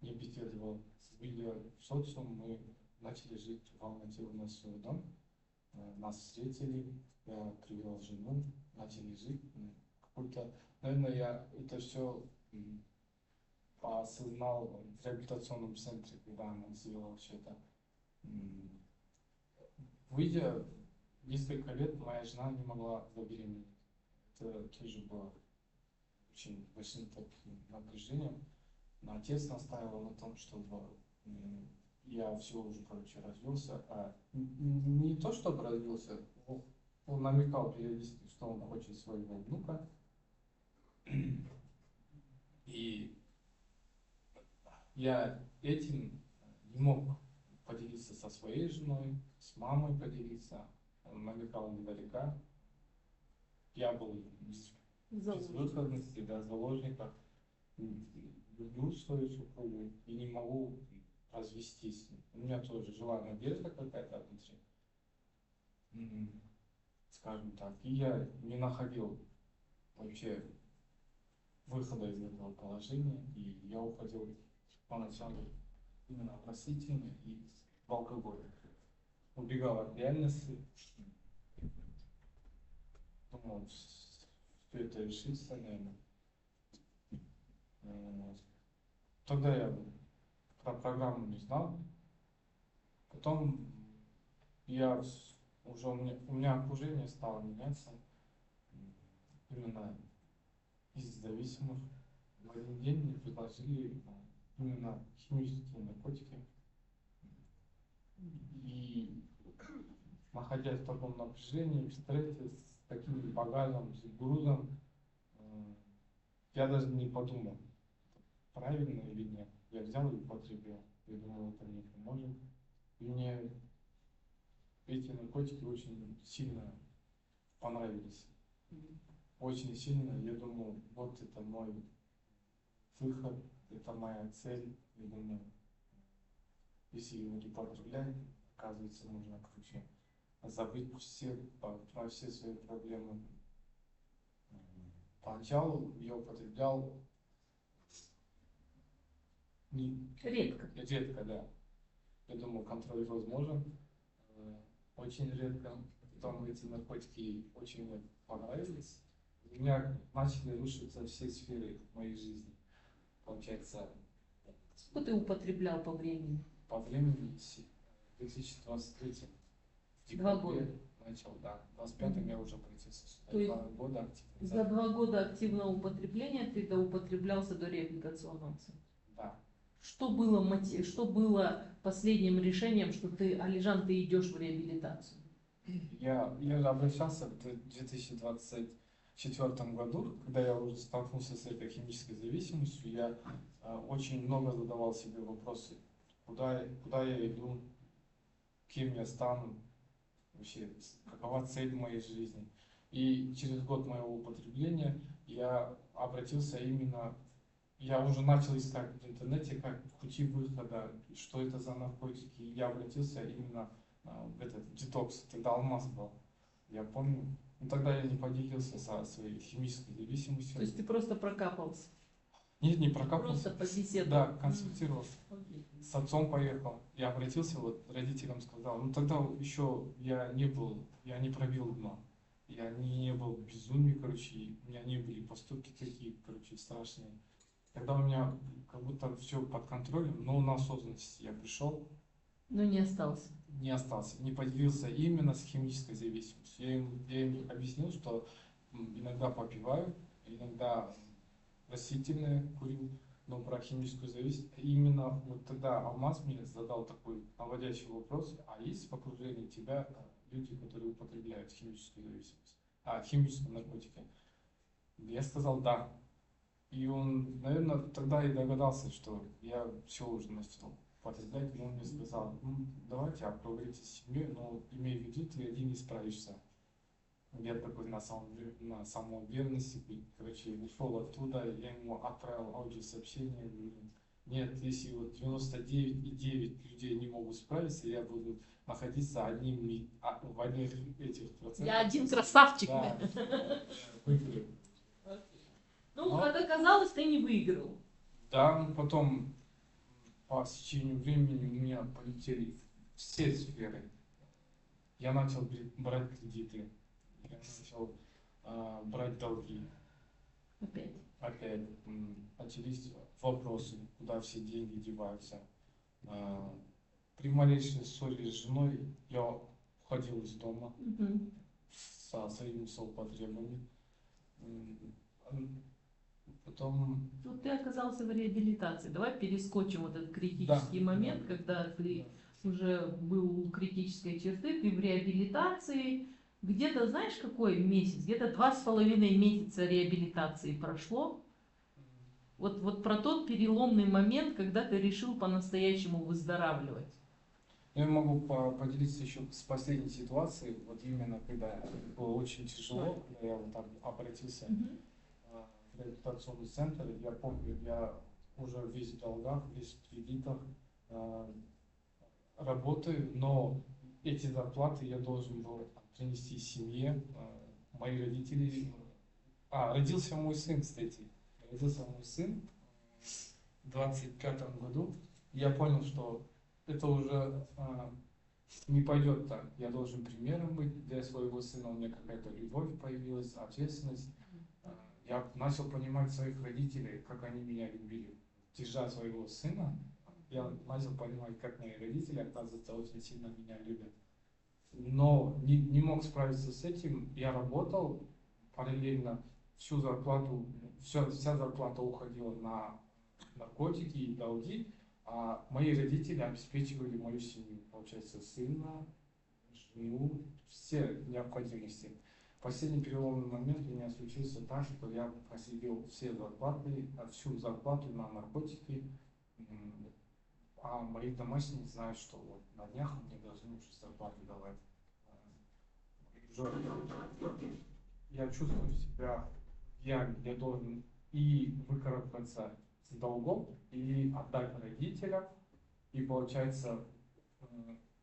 не беседовал. Выйдя в социум, мы начали жить в Алмате, у нас свой дом. Нас встретили, я привел жену, начали жить. Какой-то, наверное, я это все осознал в реабилитационном центре, когда она сделала все это. Выйдя несколько лет, моя жена не могла забеременеть. Это тоже было очень большим таким напряжением. Но отец настаивал на том, чтобы я все уже, короче, развелся. Не то, чтобы развелся, он намекал периодически, что он хочет своего внука. И я этим не мог поделиться со своей женой, с мамой поделиться. Он намекал издалека. Я был без выходности, да, заложников. Люблю свою супругу и не могу развестись. У меня тоже жила надежда какая-то внутри, скажем так. И я не находил вообще выхода из этого положения. И я уходил поначалу именно относительно. И в алкоголь. Убегал от реальности. Думал, что это решится, наверное. Тогда я про программу не знал. Потом у меня окружение стало меняться. Именно из зависимых. В один день мне предложили именно химические наркотики. И находясь в таком напряжении, в стрессе, с таким багажем, с грузом, я даже не подумал, правильно или нет. Я взял и употребил. Я думал, это мне поможет. И мне эти наркотики очень сильно понравились. Очень сильно. Я думал, вот это мой выход, это моя цель. Я думаю, если его не потреблять, оказывается, можно короче забыть про все свои проблемы. Поначалу я употреблял редко, да. Я думал, контроль возможен. Очень редко. Потом эти наркотики очень мне понравились. У меня начали рушиться все сферы моей жизни. Получается, Сколько ты употреблял по времени? по времени 2023 в 2 декабре года. начал, да. В 25-м я уже обратился сюда. То есть 2 года активно. За 2 года активного употребления ты доупотреблялся до реабилитационного центра. Да. Что было последним решением, что ты, Алижан, ты идешь в реабилитацию? Я обращался в 2024 году, когда я уже столкнулся с этой химической зависимостью, я очень много задавал себе вопросы, куда я иду, кем я стану, вообще, какова цель моей жизни. И через год моего употребления я обратился именно, я уже начал искать в интернете как пути выхода, что это за наркотики. Я обратился именно в этот детокс, тогда Алмаз был, я помню. Но тогда я не поделился со своей химической зависимостью. То есть ты просто прокапался? Нет, не прокапался. Просто побеседовал? Да, консультировался. С отцом поехал. Я обратился, вот родителям сказал. Ну тогда еще я не пробил дно. Я не был в безумии, короче, и у меня не были поступки такие, короче, страшные. Тогда у меня как будто все под контролем, но на осознанности я пришел. Но не остался. Не остался, не поделился именно с химической зависимостью. Я им объяснил, что иногда попиваю, иногда растительное курю, но про химическую зависимость. Именно вот тогда Алмаз мне задал такой наводящий вопрос, а есть в окружении тебя люди, которые употребляют химическую зависимость, химические наркотики? Я сказал да. И он, наверное, тогда и догадался, что я все уже начал потреблять, но он мне сказал, давайте поговорите с семьей, но имей в виду, ты один не справишься. Я такой на самоуверенности, короче, ушел оттуда, я ему отправил аудиосообщение, говорю, нет, если вот 99,9 людей не могут справиться, я буду находиться в одних этих процентах. Я один красавчик. Да, выиграю. Ну, как оказалось, ты не выиграл. Да, ну потом по стечению времени у меня полетели все сферы. Я начал брать кредиты, я начал брать долги. Опять начались вопросы, куда все деньги деваются. При малейшей ссоре с женой я уходил из дома со своими злоупотребами. Потом... Тут ты оказался в реабилитации. Давай перескочим вот этот критический момент, когда ты уже был у критической черты, ты в реабилитации. Где-то, знаешь, какой месяц? Где-то 2,5 месяца реабилитации прошло. Вот про тот переломный момент, когда ты решил по-настоящему выздоравливать. Я могу поделиться еще с последней ситуацией, вот именно когда было очень тяжело, когда я вот так обратился в реабилитационный центр. Я помню, я уже весь в долгах, весь в кредитах, работаю, но эти зарплаты я должен был принести семье. Мои родители... родился мой сын, кстати. Родился мой сын в 25-м году. Я понял, что это уже не пойдет так. Я должен примером быть для своего сына. У меня какая-то любовь появилась, ответственность. Я начал понимать своих родителей, как они меня любили. Держа своего сына, я начал понимать, как мои родители, оказывается, очень сильно меня любят. Но не мог справиться с этим. Я работал параллельно, вся зарплата уходила на наркотики и долги, а мои родители обеспечивали мою семью. Получается, сына, жену, все необходимости. В последний переломный момент у меня случился так, что я просидел всю зарплату на наркотики, а мои домашние знают, что вот на днях мне должны уже зарплату давать. Я чувствую себя, я должен и выкарабкаться с долгов, и отдать родителям. И получается,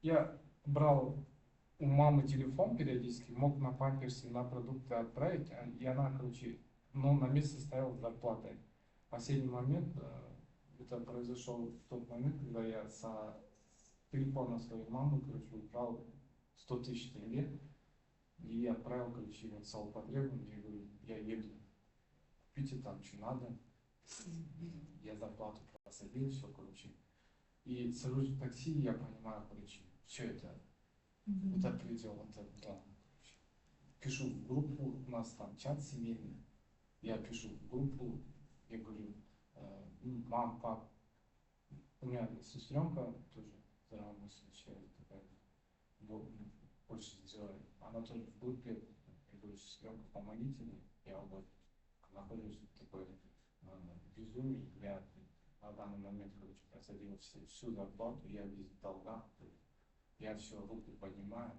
я брал у мамы телефон периодически, мог на памперсы, на продукты отправить, и она, короче, на место ставила зарплатой. В последний момент, это произошло в тот момент, когда я с телефона своей мамы, короче, украл 100 тысяч тенге и отправил, короче, в отцову по требованию. Я говорю, я еду, купите там, что надо. Я зарплату просадил, все, короче. И сажусь в такси, и я понимаю, короче, что это. Вот это видео, вот это, да. Пишу в группу, у нас там чат семейный. Я пишу в группу, я говорю, мам, пап, у меня сестренка тоже здравомыслящая, такая, больше сделает. Она тоже в группе, я говорю, сестренка, помогите мне. Я вот нахожусь в такой безумии. Я на данный момент, короче, просадил всю зарплату, я без долга. Я все, руку поднимаю.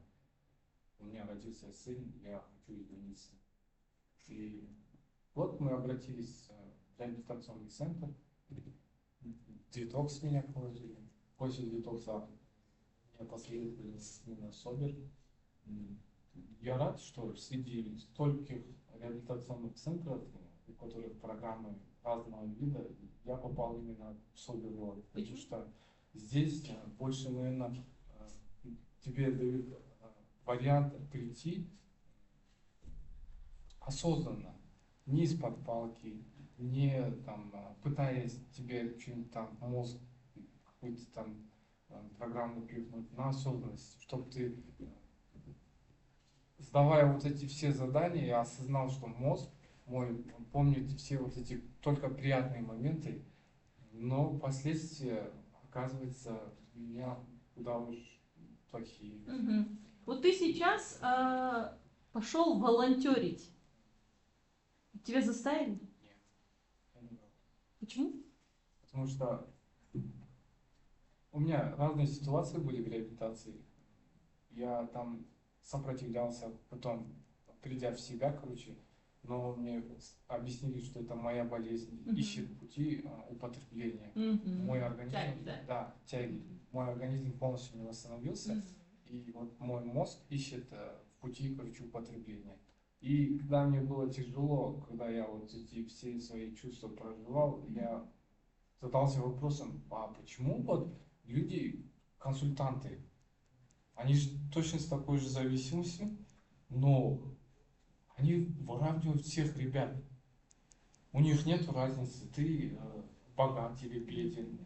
У меня родился сын, я хочу извиниться. И вот мы обратились в реабилитационный центр. Детокс меня положили. После детокса я последовательно именно собер. Я рад, что среди стольких реабилитационных центров, у которых программы разного вида, я попал именно в собер. Потому что здесь больше, наверное, тебе дают вариант прийти осознанно, не из-под палки, не там, пытаясь тебе что-нибудь там мозг, какую-то там программу пихнуть, на осознанность, чтобы ты, сдавая вот эти все задания, я осознал, что мозг мой помнит все вот эти только приятные моменты, но последствия, оказывается, у меня куда уж плохие. Вот ты сейчас пошел волонтерить. Тебя заставили? Нет. Почему? Потому что у меня разные ситуации были в реабилитации. Я там сопротивлялся, потом, придя в себя, короче, но мне объяснили, что это моя болезнь, ищет пути употребления. Мой организм, тяги, да? Да, тяги. Мой организм полностью не восстановился, и вот мой мозг ищет пути, короче, употребления. И когда мне было тяжело, когда я вот эти все свои чувства проживал, я задался вопросом, а почему вот люди, консультанты, они же точно с такой же зависимостью, но они выравнивают всех ребят. У них нет разницы, ты богат или беден,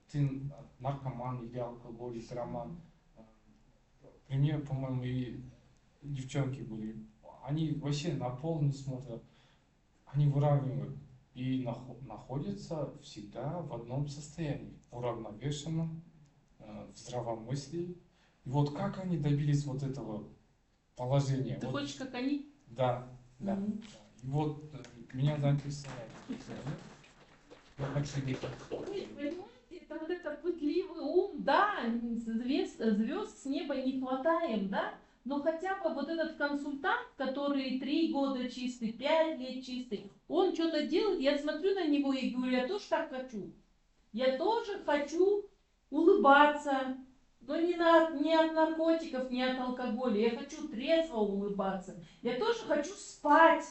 ты наркоман или алкоголик, роман. Пример, по-моему, и девчонки были. Они вообще на пол не смотрят, они выравнивают и находятся всегда в одном состоянии, уравновешенном, в здравомыслии. И вот как они добились вот этого положения? Ты вот, хочешь, как они? Да, да. И вот меня заинтересовало. Я хочу Понимаете, это вот этот пытливый ум, да, звезд с неба не хватаем, да, но хотя бы вот этот консультант, который 3 года чистый, 5 лет чистый, он что-то делает, я смотрю на него и говорю, я тоже так хочу. Я тоже хочу улыбаться, но не от наркотиков, не от алкоголя. Я хочу трезво улыбаться. Я тоже хочу спать.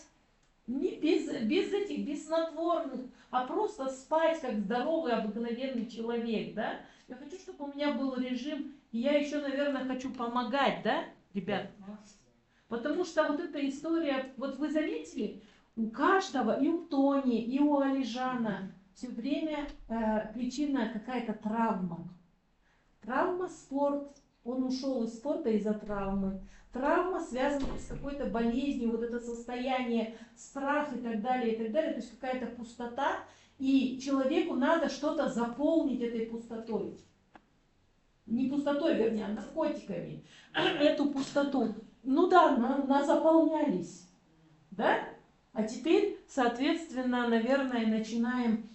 Не без этих, без снотворных, а просто спать как здоровый, обыкновенный человек, да? Я хочу, чтобы у меня был режим, и я еще, наверное, хочу помогать, да, ребят? Потому что вот эта история, вот вы заметили, у каждого, и у Тони, и у Алижана, все время причина какая-то травма. Травма, спорт, он ушел из спорта из-за травмы. Травма, связанная с какой-то болезнью, вот это состояние, страх и так далее, то есть какая-то пустота, и человеку надо что-то заполнить этой пустотой. Не пустотой, вернее, а наркотиками. Эту пустоту. Ну да, заполнялись. Да? А теперь, соответственно, наверное, начинаем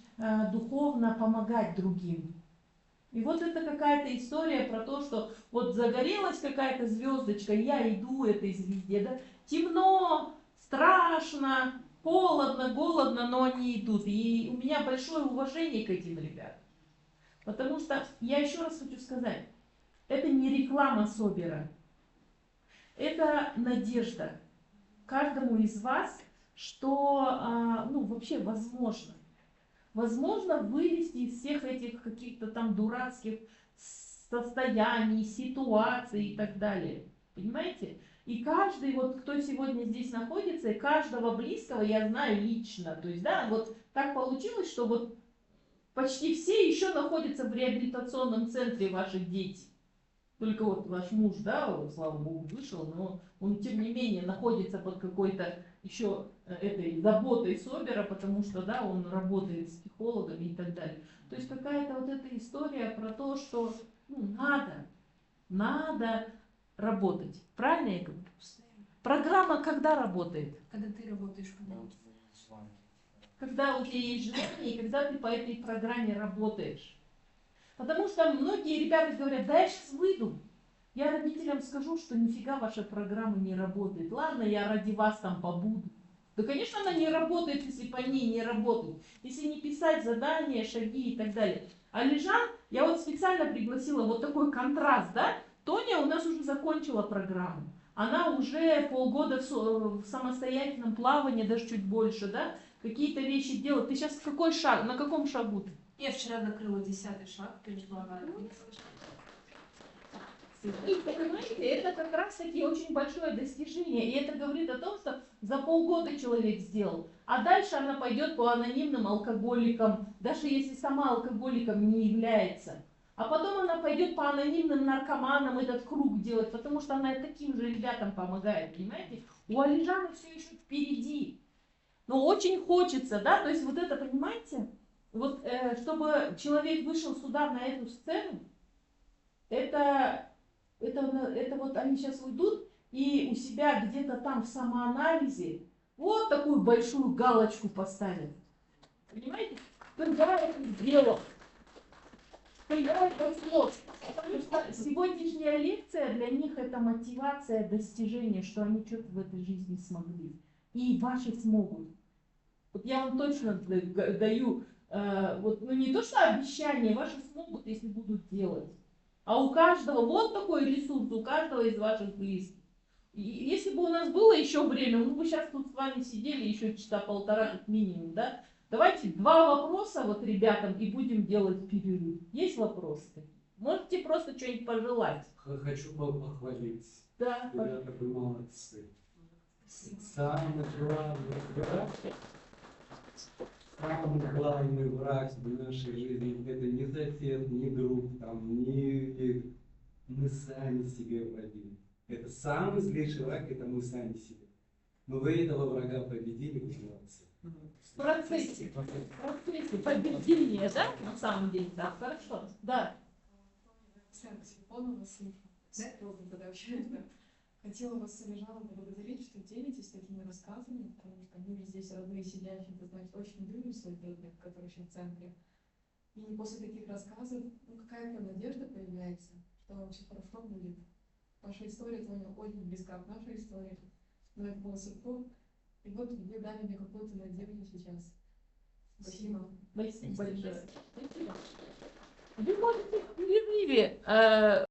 духовно помогать другим. И вот это какая-то история про то, что вот загорелась какая-то звездочка, я иду этой звезде, да? Темно, страшно, холодно, голодно, но они идут. И у меня большое уважение к этим ребятам. Потому что, я еще раз хочу сказать, это не реклама Собера, это надежда каждому из вас, что, ну, вообще возможно. Возможно вылезти из всех этих каких-то там дурацких состояний, ситуаций и так далее. Понимаете? И каждый, вот кто сегодня здесь находится, и каждого близкого я знаю лично. То есть, да, вот так получилось, что вот почти все еще находятся в реабилитационном центре, ваши дети. Только вот ваш муж, да, вот, слава богу, вышел, но он тем не менее находится под какой-то еще этой заботой Собера, потому что, да, он работает с психологами и так далее. То есть какая-то вот эта история про то, что ну, надо работать. Правильно я говорю? Программа когда работает? Когда ты работаешь по нему. Когда у тебя есть желание и когда ты по этой программе работаешь. Потому что многие ребята говорят, да я сейчас выйду. Я родителям скажу, что нифига ваша программа не работает. Ладно, я ради вас там побуду. Да, конечно, она не работает, если по ней не работать. Если не писать задания, шаги и так далее. А Лежан, я вот специально пригласила вот такой контраст, да? Тоня у нас уже закончила программу. Она уже полгода в самостоятельном плавании, даже чуть больше, да? Какие-то вещи делает. Ты сейчас какой шаг, на каком шагу ты? Я вчера накрыла 10-й шаг, перешла на 11-й шаг. И понимаете, это как раз таки очень большое достижение. И это говорит о том, что за полгода человек сделал. А дальше она пойдет по анонимным алкоголикам, даже если сама алкоголиком не является. А потом она пойдет по анонимным наркоманам этот круг делать, потому что она таким же ребятам помогает, понимаете? У Алижана все еще впереди. Но очень хочется, да, то есть вот это, понимаете, вот чтобы человек вышел сюда на эту сцену, это вот они сейчас уйдут и у себя где-то там в самоанализе вот такую большую галочку поставят. Понимаете? Когда это сделал? Когда это смог? Потому что сегодняшняя лекция для них это мотивация, достижение, что они что-то в этой жизни смогли. И ваши смогут. Вот я вам точно даю, вот, ну не то что обещание, ваши смогут, если будут делать. А у каждого вот такой ресурс, у каждого из ваших близких. И если бы у нас было еще время, мы бы сейчас тут с вами сидели еще часа полтора как минимум, да? Давайте 2 вопроса вот ребятам и будем делать перерыв. Есть вопросы? Можете просто что-нибудь пожелать. Хочу похвалить. Да. Ребята, вы молодцы. Самый главный враг в нашей жизни это не сосед, не друг, там, не мы сами себе враги. Это самый злейший враг, это мы сами себе. Но вы этого врага победили, вы молодцы. В процессе побеждения, да, на самом деле, да, хорошо, да. Хотела вас, Алижана, поблагодарить, что делитесь такими рассказами, потому что мы же здесь родные сидящие, это значит, очень любим своих родных, которые еще в центре. И после таких рассказов, ну, какая-то надежда появляется, что все хорошо будет. Ваша история, Тоня, очень близка к нашей истории, но это было судьбу. И вот вы дали мне какую-то надежду сейчас. Спасибо. Спасибо большое. Вы можете в перерыве